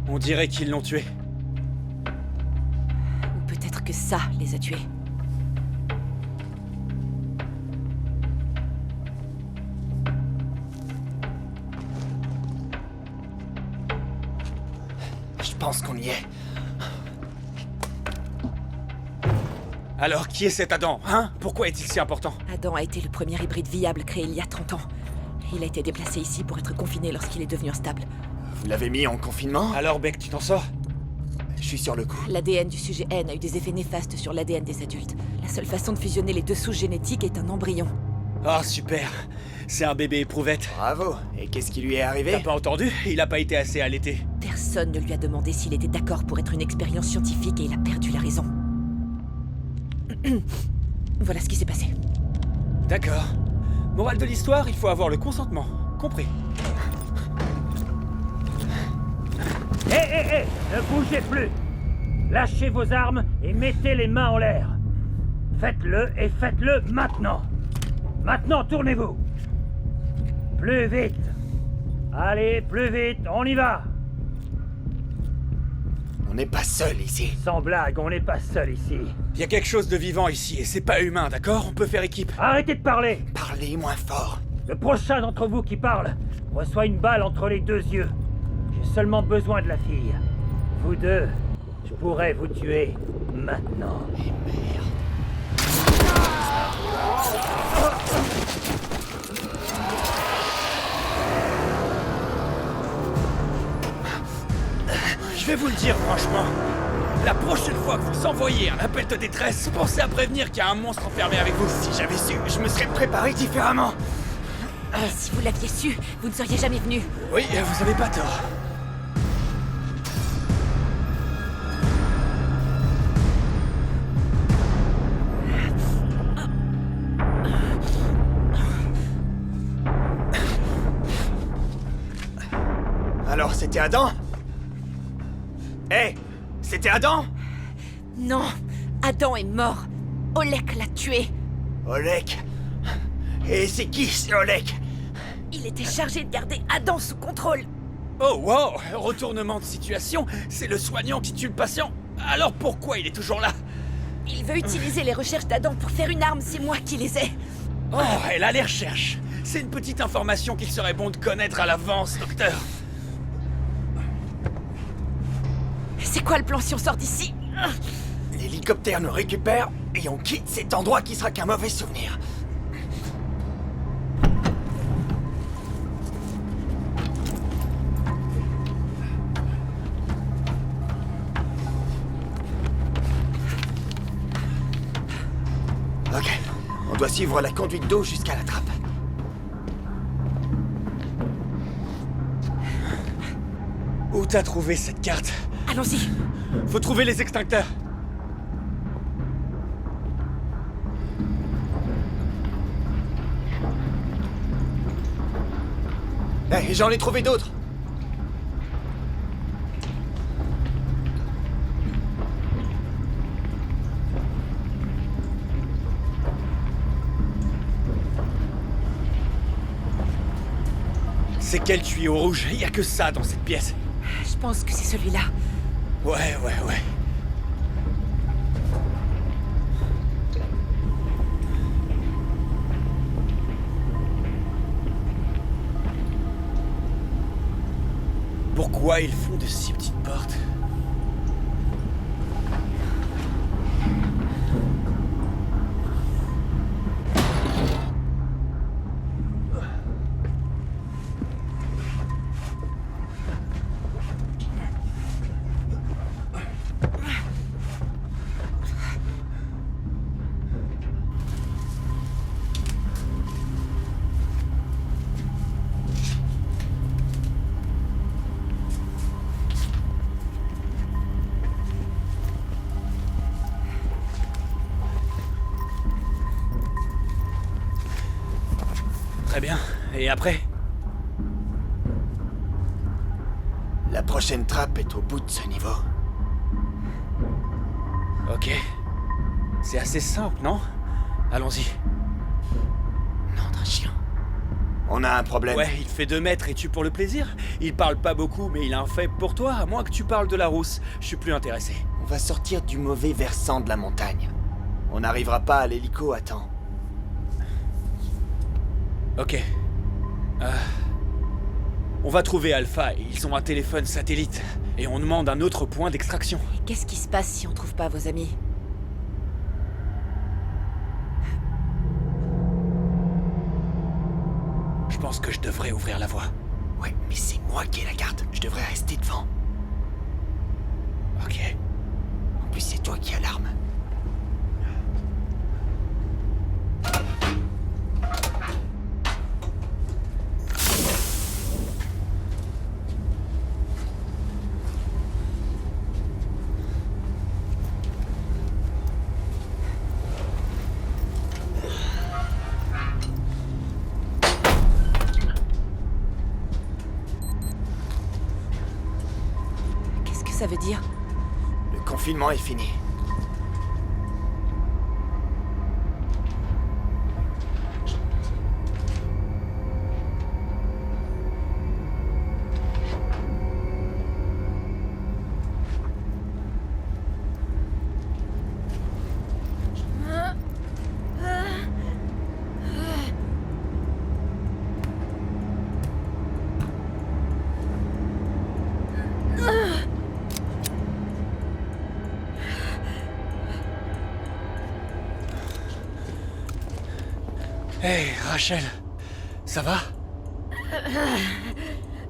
On dirait qu'ils l'ont tué. Ou peut-être que ça les a tués. Je pense qu'on y est. Alors, qui est cet Adam, hein? Pourquoi est-il si important? Adam a été le premier hybride viable créé il y a 30 ans. Il a été déplacé ici pour être confiné lorsqu'il est devenu instable. Vous l'avez mis en confinement? Alors, Beck, tu t'en sors? Je suis sur le coup. L'ADN du sujet N a eu des effets néfastes sur l'ADN des adultes. La seule façon de fusionner les deux souches génétiques est un embryon. Ah, super. C'est un bébé éprouvette. Bravo. Et qu'est-ce qui lui est arrivé? T'as pas entendu? Il a pas été assez allaité. Personne ne lui a demandé s'il était d'accord pour être une expérience scientifique et il a perdu la raison. Voilà ce qui s'est passé. D'accord. Morale de l'histoire, il faut avoir le consentement. Compris. Hé, ne bougez plus! Lâchez vos armes et mettez les mains en l'air. Faites-le et faites-le maintenant. Maintenant, tournez-vous. Plus vite. Allez, plus vite, on y va. On n'est pas seul ici. Sans blague, on n'est pas seul ici. Il y a quelque chose de vivant ici et c'est pas humain, d'accord? On peut faire équipe. Arrêtez de parler! Parlez moins fort. Le prochain d'entre vous qui parle reçoit une balle entre les deux yeux. J'ai seulement besoin de la fille. Vous deux, je pourrais vous tuer maintenant. Et merde. Je vais vous le dire franchement. La prochaine fois que vous envoyez un appel de détresse, pensez à prévenir qu'il y a un monstre enfermé avec vous. Si j'avais su, je me serais préparé différemment. Et si vous l'aviez su, vous ne seriez jamais venu. Oui, vous avez pas tort. Alors, c'était Adam? Hé, c'était Adam? Non, Adam est mort. Olek l'a tué. Olek? Et c'est qui, ce Olek? Il était chargé de garder Adam sous contrôle. Oh wow, retournement de situation, c'est le soignant qui tue le patient. Alors pourquoi il est toujours là? Il veut utiliser les recherches d'Adam pour faire une arme, c'est moi qui les ai. Oh, elle a les recherches. C'est une petite information qu'il serait bon de connaître à l'avance, docteur. C'est quoi le plan si on sort d'ici? L'hélicoptère nous récupère et on quitte cet endroit qui sera qu'un mauvais souvenir. Ok, on doit suivre la conduite d'eau jusqu'à la trappe. Où t'as trouvé cette carte? Allons-y. Faut trouver les extincteurs. Hey, j'en ai trouvé d'autres. C'est quel tuyau rouge? Il y a que ça dans cette pièce. Je pense que c'est celui-là. Ouais. Pourquoi ils font de si petites portes? Très bien. Et après? La prochaine trappe est au bout de ce niveau. Ok. C'est assez simple, non? Allons-y. Nom d'un chien. On a un problème. Ouais, il fait 2 mètres et tue pour le plaisir. Il parle pas beaucoup, mais il a un faible pour toi. À moins que tu parles de la rousse, je suis plus intéressé. On va sortir du mauvais versant de la montagne. On n'arrivera pas à l'hélico à temps. Ok. On va trouver Alpha et ils ont un téléphone satellite. Et on demande un autre point d'extraction. Et qu'est-ce qui se passe si on trouve pas vos amis? Je pense que je devrais ouvrir la voie. Ouais, mais c'est moi qui ai la carte. Je devrais rester devant. Ok. En plus, c'est toi qui as l'arme. Qu'est-ce que ça veut dire? Le confinement est fini. Hey, Rachel. Ça va?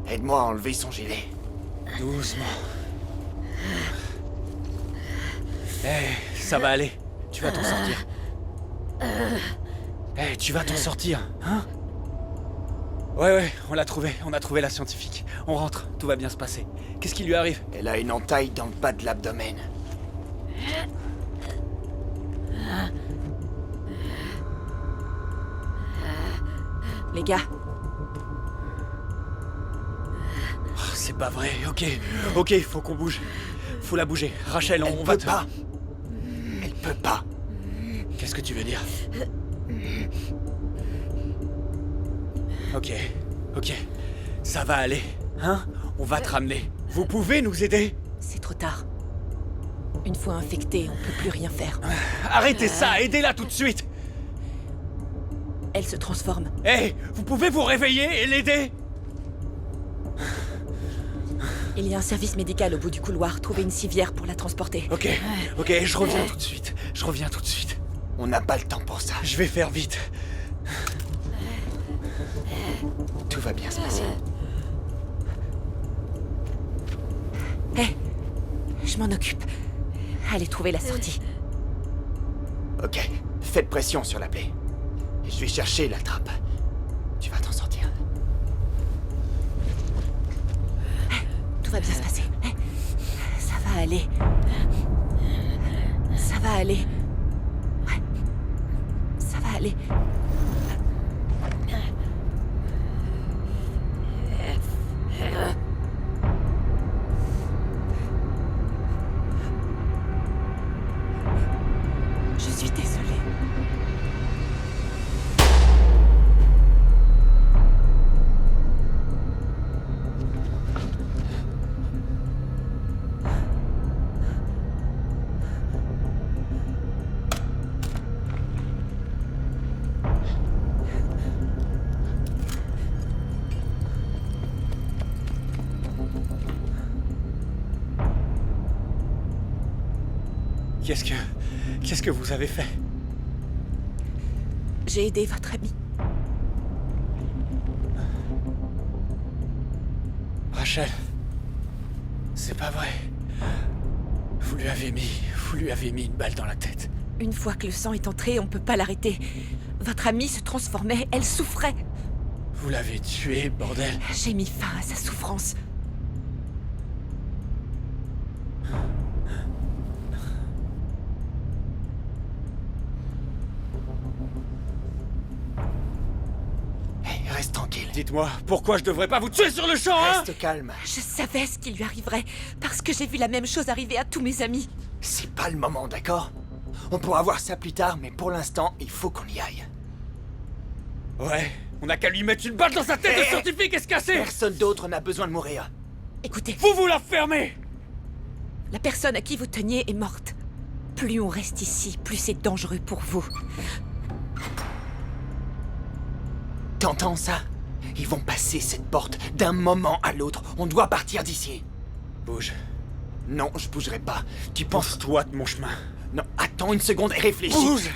Aide-moi à enlever son gilet. Doucement. Hey, ça va aller. Tu vas t'en sortir. Hey, tu vas t'en sortir, hein? Ouais, on l'a trouvé. On a trouvé la scientifique. On rentre, tout va bien se passer. Qu'est-ce qui lui arrive? Elle a une entaille dans le bas de l'abdomen. Les gars, Oh, c'est pas vrai. Ok, faut qu'on bouge. Faut la bouger. Rachel, on va peut pas. Elle peut pas. Qu'est-ce que tu veux dire? Ok. Ça va aller, hein? On va te ramener. Vous pouvez nous aider? c'est trop tard. Une fois infectée, on peut plus rien faire. Arrêtez ça, aidez-la tout de suite! Elle se transforme. Hey, vous pouvez vous réveiller et l'aider? Il y a un service médical au bout du couloir. Trouvez une civière pour la transporter. Ok, je reviens tout de suite. On n'a pas le temps pour ça. Je vais faire vite. Tout va bien se passer. Hé, je m'en occupe. Allez trouver la sortie. Ok, faites pression sur la plaie. Et je vais chercher la trappe. Tu vas t'en sortir. Tout va bien se passer. Ça va aller. Ça va aller. Ouais. Ça va aller. Je suis désolée. Qu'est-ce que vous avez fait? J'ai aidé votre ami. Rachel, c'est pas vrai. Vous lui avez mis une balle dans la tête. Une fois que le sang est entré, on peut pas l'arrêter. Votre amie se transformait, elle souffrait. Vous l'avez tuée, bordel. J'ai mis fin à sa souffrance. Hey, Dites-moi, pourquoi je devrais pas vous tuer sur le champ, hein? Reste calme. Je savais ce qui lui arriverait, parce que j'ai vu la même chose arriver à tous mes amis. C'est pas le moment, d'accord? On pourra voir ça plus tard, mais pour l'instant, il faut qu'on y aille. Ouais, on a qu'à lui mettre une balle dans sa tête de scientifique et se casser! Personne d'autre n'a besoin de mourir. Écoutez, Vous la fermez! la personne à qui vous teniez est morte. Plus on reste ici, plus c'est dangereux pour vous. T'entends ça? Ils vont passer cette porte d'un moment à l'autre. On doit partir d'ici. Bouge. Non, je bougerai pas. Tu penses... Pousse-toi de mon chemin. Non, attends une seconde et réfléchis. Bouge!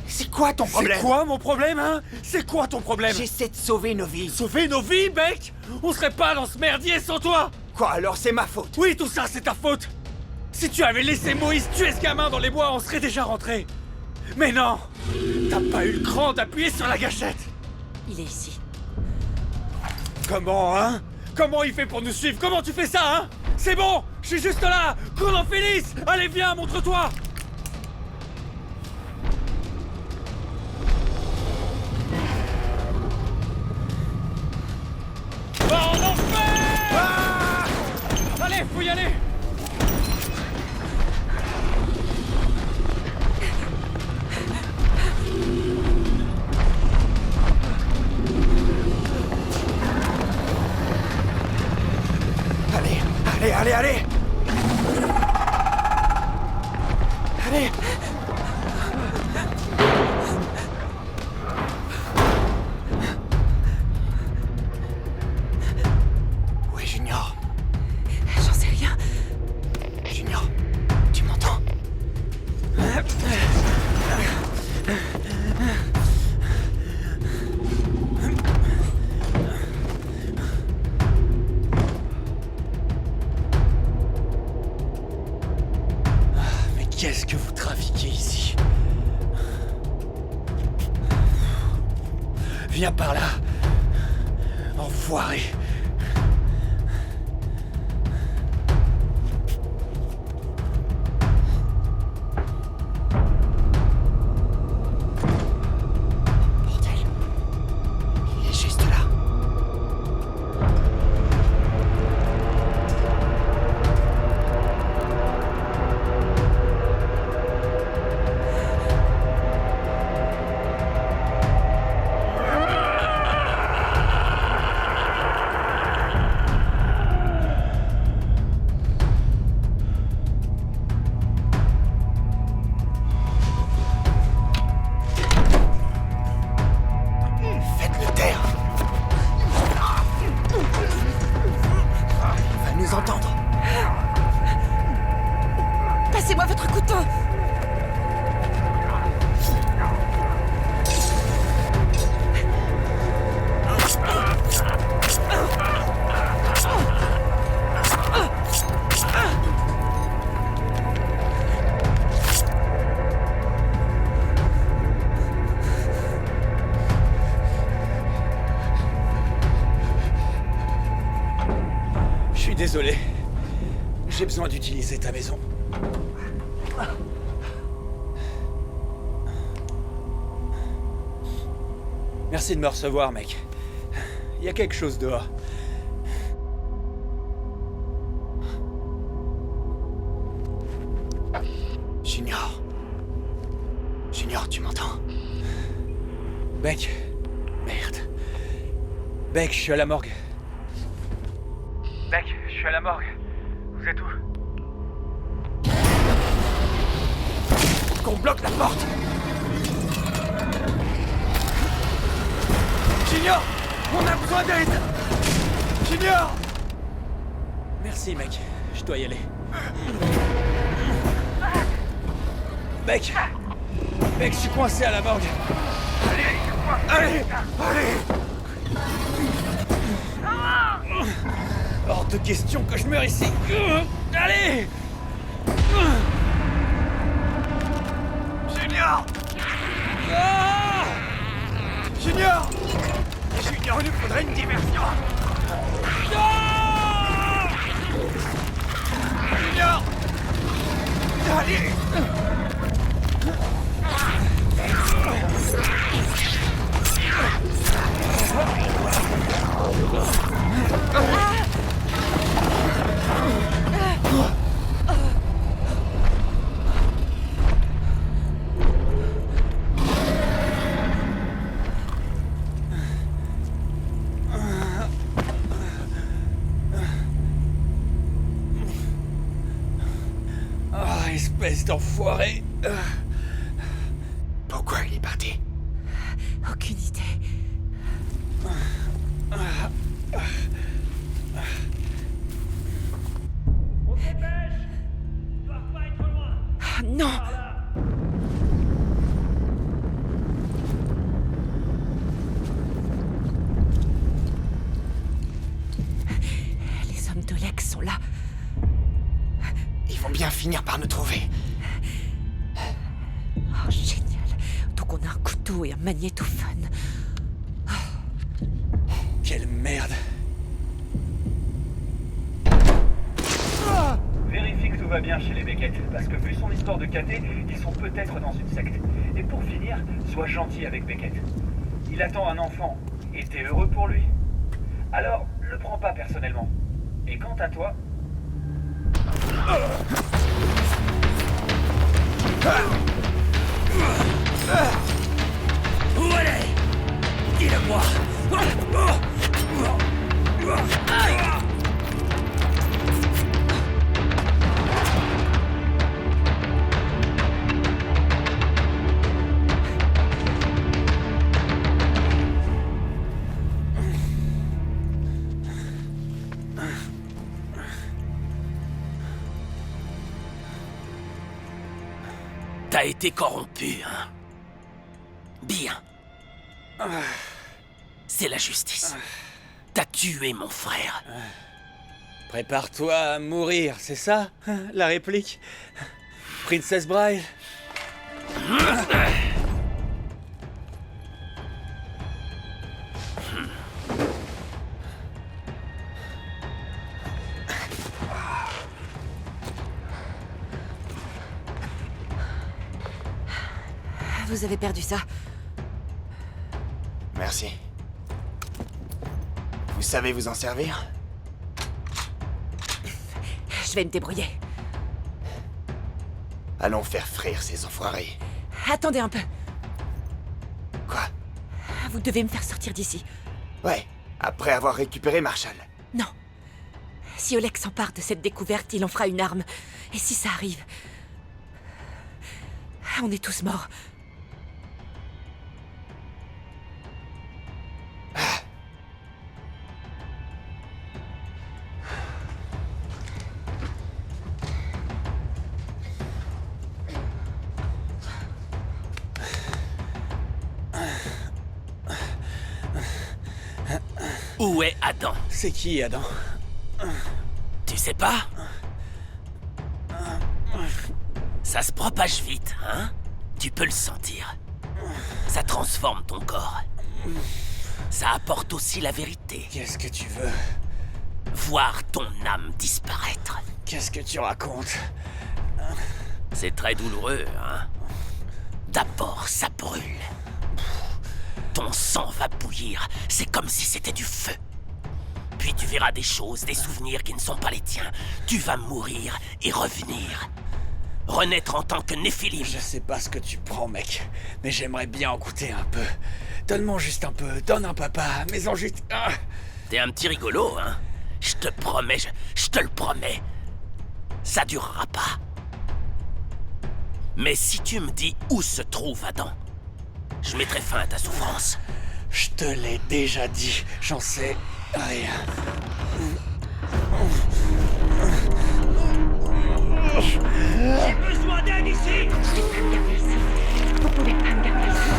C'est quoi ton problème? C'est quoi mon problème, hein? C'est quoi ton problème? J'essaie de sauver nos vies. Sauver nos vies, mec? On serait pas dans ce merdier sans toi! Quoi, alors c'est ma faute? Oui, tout ça, c'est ta faute! Si tu avais laissé Moïse tuer ce gamin dans les bois, on serait déjà rentré. Mais non! T'as pas eu le cran d'appuyer sur la gâchette! Il est ici. Comment, hein? Comment il fait pour nous suivre? Comment tu fais ça, hein? C'est bon! Je suis juste là! Cours dans Félix! Allez, viens, montre-toi! Oh, en enfer! Ah! Allez, faut y aller! Allez, allez, allez! Allez! Où est Junior? J'en sais rien. Junior, tu m'entends? Qu'est-ce que vous trafiquez ici? Viens par là. Enfoiré. Bordel. Il est juste là. Faites-le taire. Il va nous entendre. Passez-moi votre couteau. Je suis désolé. J'ai besoin d'utiliser ta maison. Merci de me recevoir, mec. Il y a quelque chose dehors. Junior. Junior, tu m'entends? Beck. Merde. Beck, je suis à la morgue. Beck, je suis à la morgue. Vous êtes où? Qu'on bloque la porte! Junior! On a besoin d'aide! Junior! Merci, mec. Je dois y aller. Beck! Beck, je suis coincé à la morgue. Allez! Allez! Hors de question que je meure ici. Allez! Junior! Ah! Junior! Junior, il nous faudrait une diversion! Ah! Junior! Allez! Espèce d'enfoiré. Pourquoi il est parti? Aucune idée. On se dépêche! Ils doivent pas être loin! Oh, non! Par là. Les hommes d'Oleg sont là. Ils vont bien finir par nous trouver. Oh, génial. Donc on a un couteau et un magnétophone. Quelle merde. Vérifie que tout va bien chez les Beckett, parce que vu son histoire de caté, ils sont peut-être dans une secte. Et pour finir, sois gentil avec Beckett. Il attend un enfant, et t'es heureux pour lui. Alors, le prends pas personnellement. Et quant à toi... Où elle est? Dis-le-moi. T'as été corrompu, hein? Bien. C'est la justice. T'as tué mon frère. Prépare-toi à mourir, c'est ça? La réplique? Princess Bride? Vous avez perdu ça. Merci. Vous savez vous en servir? Je vais me débrouiller. Allons faire frire ces enfoirés. Attendez un peu. Quoi? Vous devez me faire sortir d'ici. Ouais, après avoir récupéré Marshall. Non. Si Oleg s'empare de cette découverte, il en fera une arme. Et si ça arrive... On est tous morts. Où est Adam? C'est qui, Adam? Tu sais pas? Ça se propage vite, hein? Tu peux le sentir. Ça transforme ton corps. Ça apporte aussi la vérité. Qu'est-ce que tu veux? Voir ton âme disparaître. Qu'est-ce que tu racontes? C'est très douloureux, hein? D'abord, ça brûle. Ton sang va bouillir, c'est comme si c'était du feu. Puis tu verras des choses, des souvenirs qui ne sont pas les tiens. Tu vas mourir et revenir. Renaître en tant que Néphilim. Je sais pas ce que tu prends, mec, mais j'aimerais bien en goûter un peu. Donne-moi juste un peu, donne un papa, mais en juste... Ah. T'es un petit rigolo, hein? Je te promets, je te le promets. Ça durera pas. Mais si tu me dis où se trouve Adam, je mettrai fin à ta souffrance. Je te l'ai déjà dit, j'en sais rien. J'ai besoin d'aide ici! Vous pouvez pas me garder ici.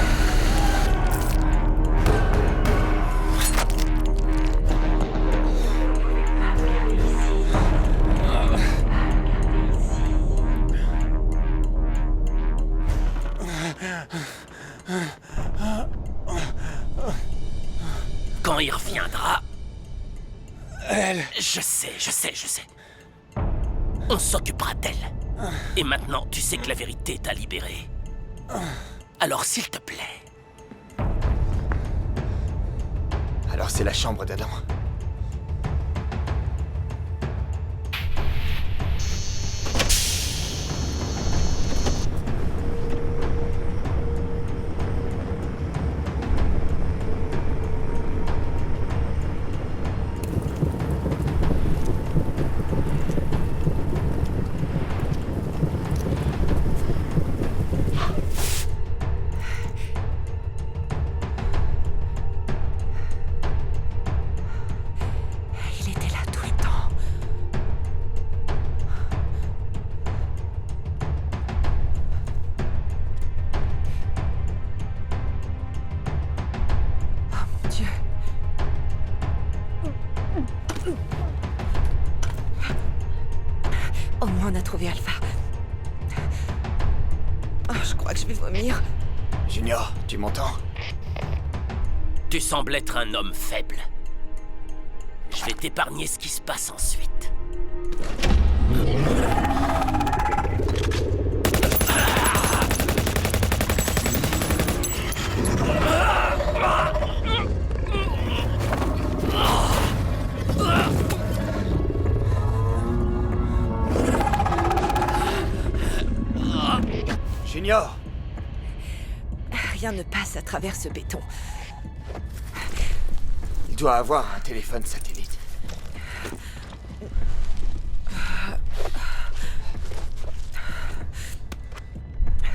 Quand il reviendra... Elle... Je sais. On s'occupera d'elle. Et maintenant, tu sais que la vérité t'a libéré. Alors, s'il te plaît... Alors c'est la chambre d'Adam. Au moins, on a trouvé Alpha. Oh, je crois que je vais vomir. Junior, tu m'entends? Tu sembles être un homme faible. Je vais t'épargner ce qui se passe ensuite. Junior! Rien ne passe à travers ce béton. Il doit avoir un téléphone satellite.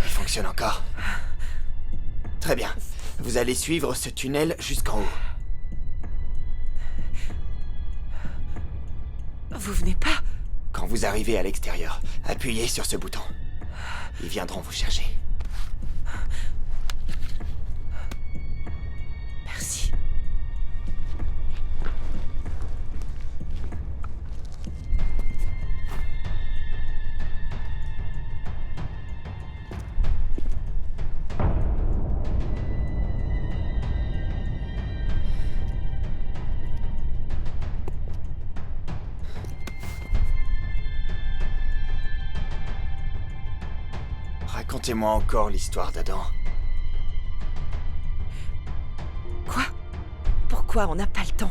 Il fonctionne encore. Très bien. Vous allez suivre ce tunnel jusqu'en haut. Vous venez pas? Quand vous arrivez à l'extérieur, appuyez sur ce bouton. Ils viendront vous chercher. Merci. Racontez-moi encore l'histoire d'Adam. Quoi? Pourquoi on n'a pas le temps?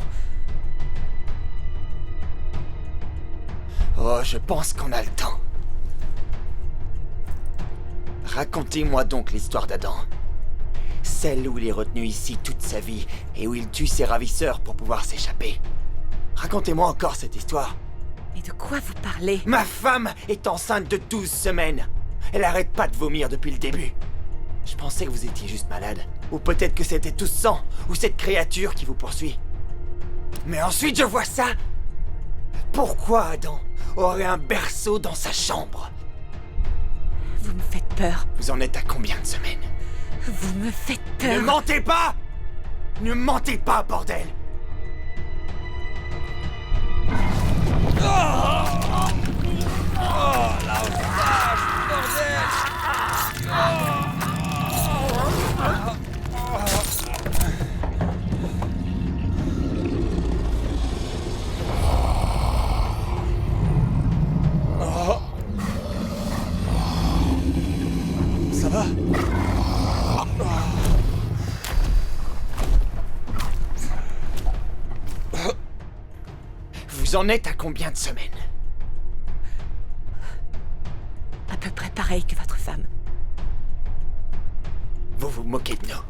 Oh, je pense qu'on a le temps. Racontez-moi donc l'histoire d'Adam. Celle où il est retenu ici toute sa vie et où il tue ses ravisseurs pour pouvoir s'échapper. Racontez-moi encore cette histoire. Mais de quoi vous parlez? Ma femme est enceinte de 12 semaines. Elle arrête pas de vomir depuis le début. Je pensais que vous étiez juste malade. Ou peut-être que c'était tout ce sang, ou cette créature qui vous poursuit. Mais ensuite je vois ça. Pourquoi Adam aurait un berceau dans sa chambre? Vous me faites peur. Vous en êtes à combien de semaines? Vous me faites peur. Ne mentez pas! Ne mentez pas, bordel! Ça va? Vous en êtes à combien de semaines? À peu près pareil que votre femme. Vous vous moquez de nous.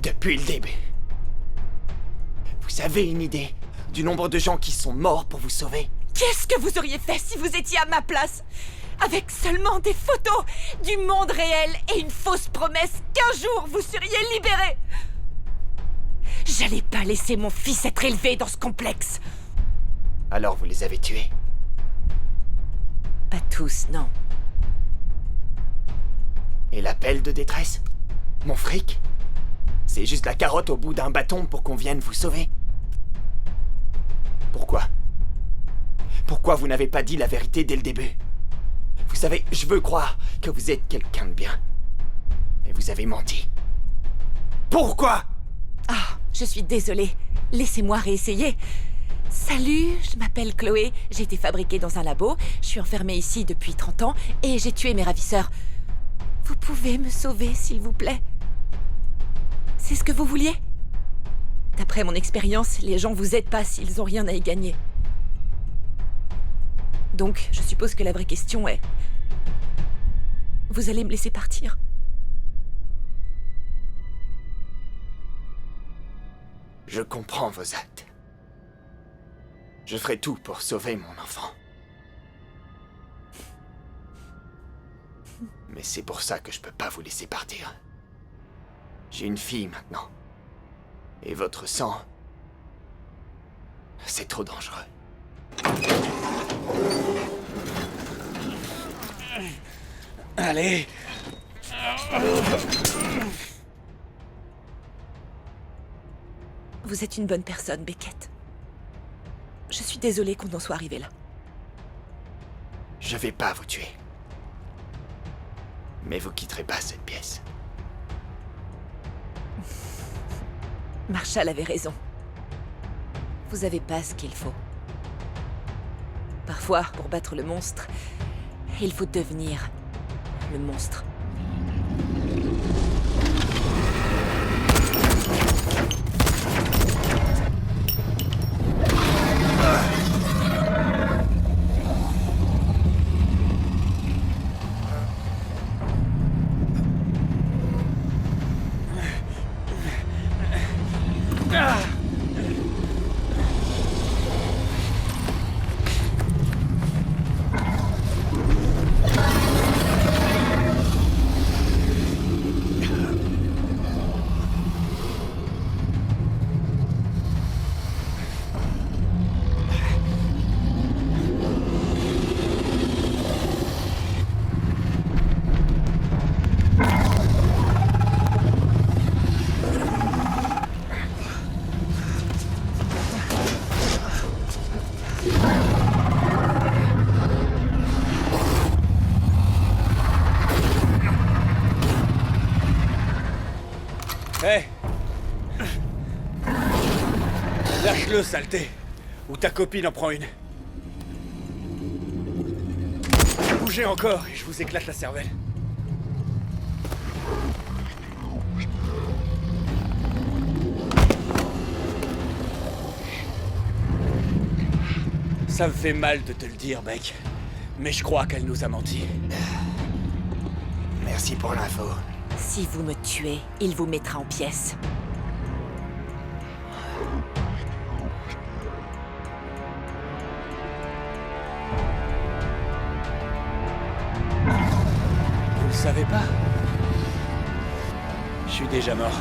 Depuis le début. Vous avez une idée du nombre de gens qui sont morts pour vous sauver? Qu'est-ce que vous auriez fait si vous étiez à ma place? Avec seulement des photos du monde réel et une fausse promesse qu'un jour vous seriez libérés. J'allais pas laisser mon fils être élevé dans ce complexe. Alors vous les avez tués? Pas tous, non. Et l'appel de détresse? Mon fric? C'est juste la carotte au bout d'un bâton pour qu'on vienne vous sauver? Pourquoi? Pourquoi vous n'avez pas dit la vérité dès le début? Vous savez, je veux croire que vous êtes quelqu'un de bien. Mais vous avez menti. Pourquoi? Ah, je suis désolée. Laissez-moi réessayer. Salut, je m'appelle Chloé. J'ai été fabriquée dans un labo. Je suis enfermée ici depuis 30 ans et j'ai tué mes ravisseurs. Vous pouvez me sauver, s'il vous plaît? C'est ce que vous vouliez? D'après mon expérience, les gens vous aident pas s'ils ont rien à y gagner. Donc, je suppose que la vraie question est... Vous allez me laisser partir? Je comprends vos actes. Je ferai tout pour sauver mon enfant. Mais c'est pour ça que je peux pas vous laisser partir. J'ai une fille maintenant. Et votre sang... c'est trop dangereux. Allez. Vous êtes une bonne personne, Beckett. Je suis désolée qu'on en soit arrivé là. Je vais pas vous tuer. Mais vous quitterez pas cette pièce. Marshall avait raison. Vous avez pas ce qu'il faut. Parfois, pour battre le monstre, il faut devenir le monstre. Hé! Lâche-le, saleté! Ou ta copine en prend une. Bougez encore et je vous éclate la cervelle. Ça me fait mal de te le dire, mec. Mais je crois qu'elle nous a menti. Merci pour l'info. Si vous me tuez, il vous mettra en pièces. Vous le savez pas? Je suis déjà mort.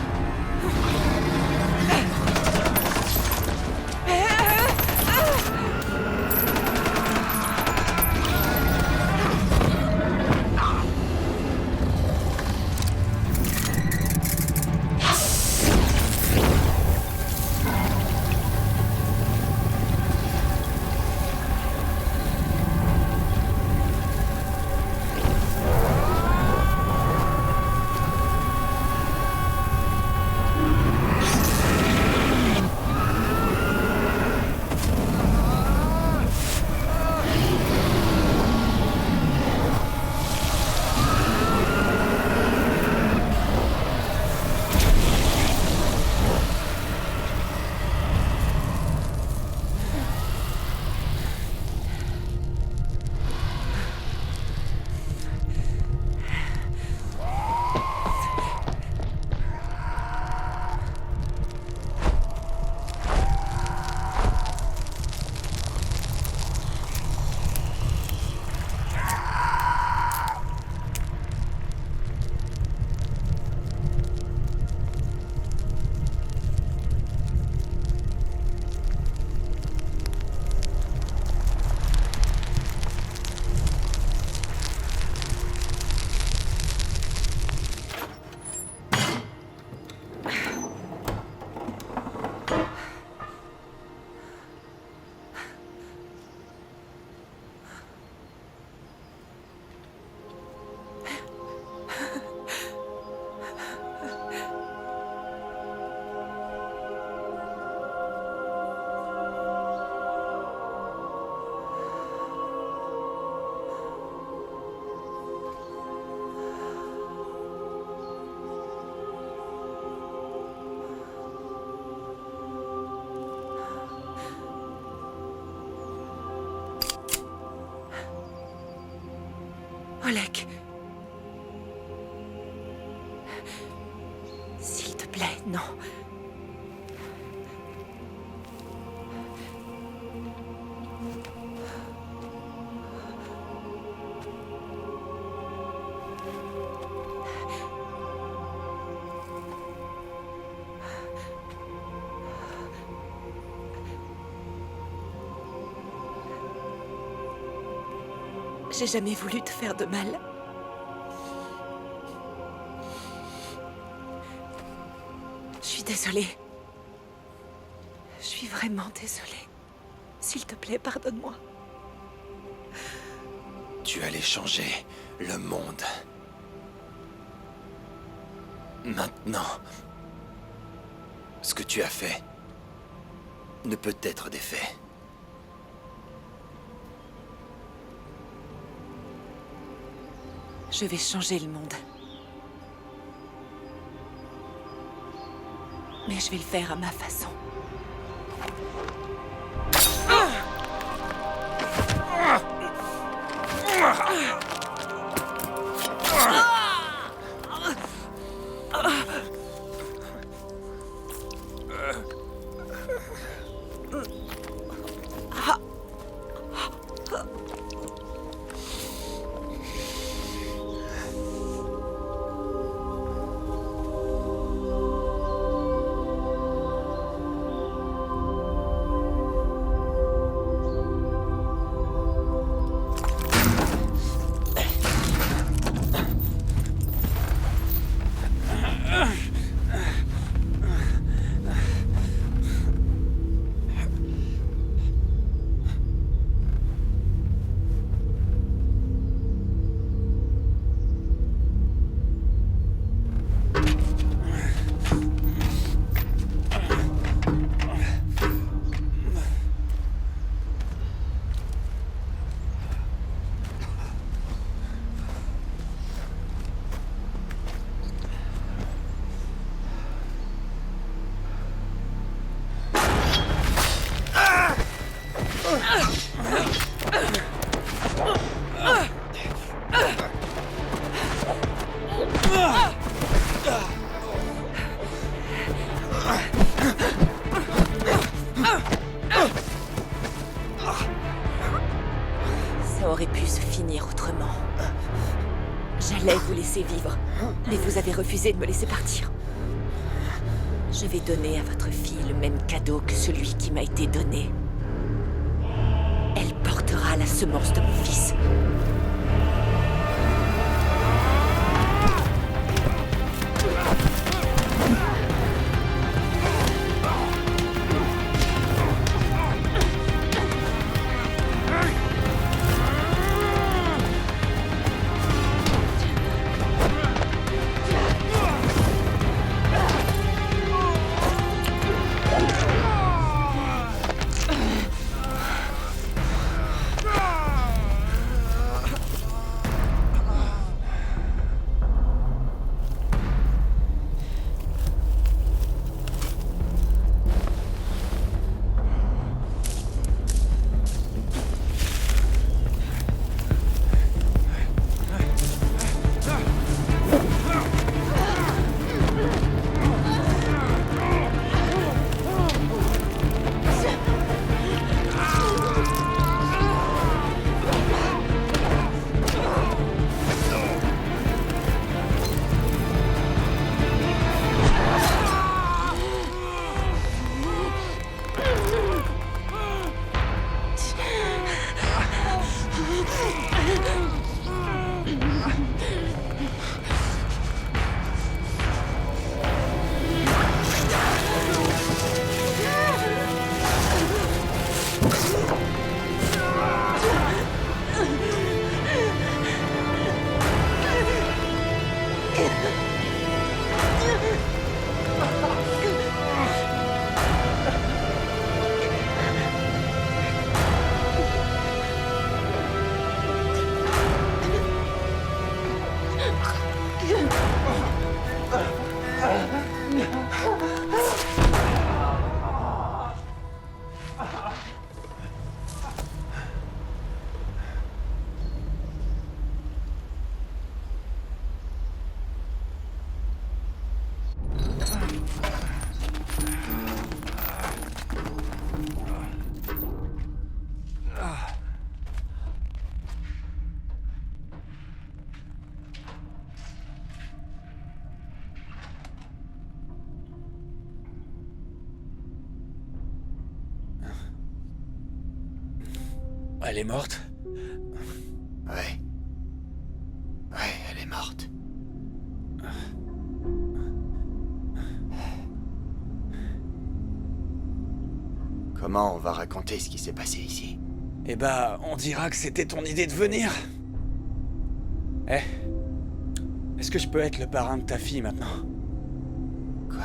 Oleg. S'il te plaît, non. J'ai jamais voulu te faire de mal. Je suis désolée. Je suis vraiment désolée. S'il te plaît, pardonne-moi. Tu allais changer le monde. Maintenant, ce que tu as fait ne peut être défait. Je vais changer le monde. Mais je vais le faire à ma façon. Ça aurait pu se finir autrement. J'allais vous laisser vivre, mais vous avez refusé de me laisser partir. Je vais donner à votre fille le même cadeau que celui qui m'a été donné. Elle portera la semence de mon fils. Elle est morte? Ouais. Ouais, elle est morte. Comment on va raconter ce qui s'est passé ici? Eh bah, on dira que c'était ton idée de venir. Eh, est-ce que je peux être le parrain de ta fille maintenant? Quoi?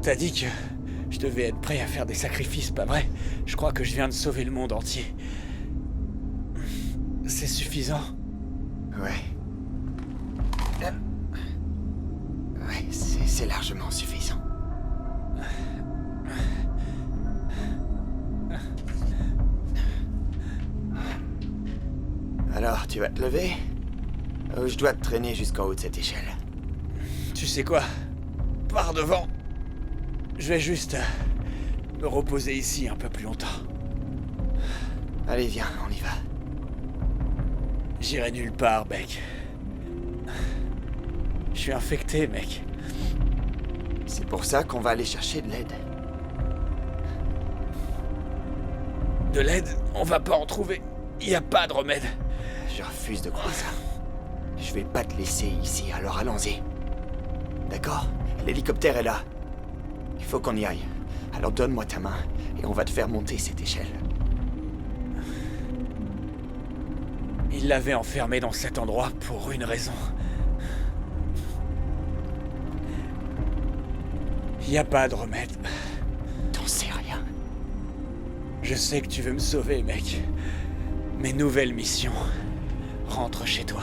T'as dit que je devais être prêt à faire des sacrifices, pas vrai? Je crois que je viens de sauver le monde entier. C'est suffisant? Ouais. Ouais, c'est largement suffisant. Alors, tu vas te lever? Ou je dois te traîner jusqu'en haut de cette échelle? Tu sais quoi? Pars devant. Je vais juste me reposer ici un peu plus longtemps. Allez, viens, on y va. J'irai nulle part, mec. Je suis infecté, mec. C'est pour ça qu'on va aller chercher de l'aide. De l'aide? On va pas en trouver. Y a pas de remède. Je refuse de croire ça. Je vais pas te laisser ici, alors allons-y. D'accord? L'hélicoptère est là. Il faut qu'on y aille. Alors donne-moi ta main et on va te faire monter cette échelle. Il l'avait enfermé dans cet endroit pour une raison. Y a pas de remède. T'en sais rien. Je sais que tu veux me sauver, mec. Mes nouvelles missions. Rentre chez toi.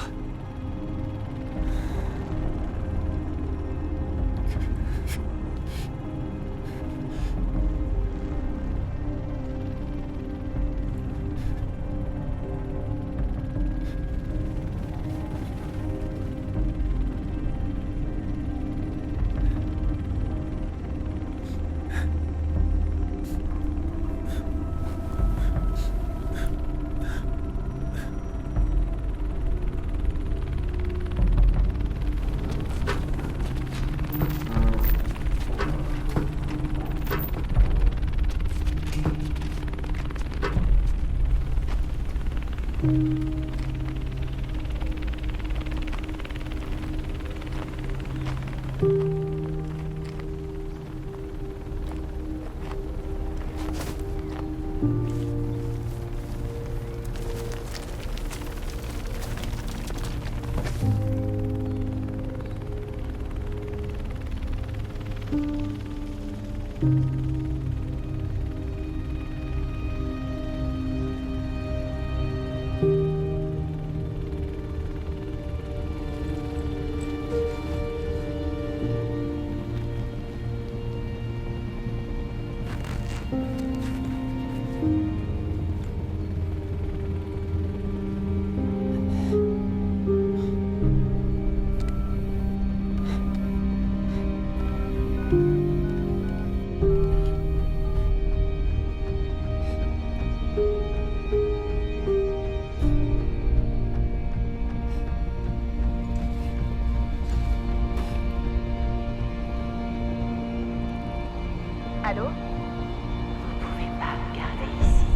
Allô? Vous pouvez pas me garder ici.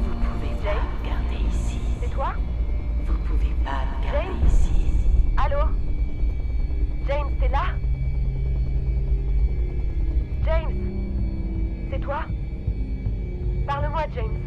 Vous pouvez pas me garder ici. C'est toi? Vous pouvez pas me garder ici. Allô? James, t'es là? James? C'est toi? Parle-moi, James.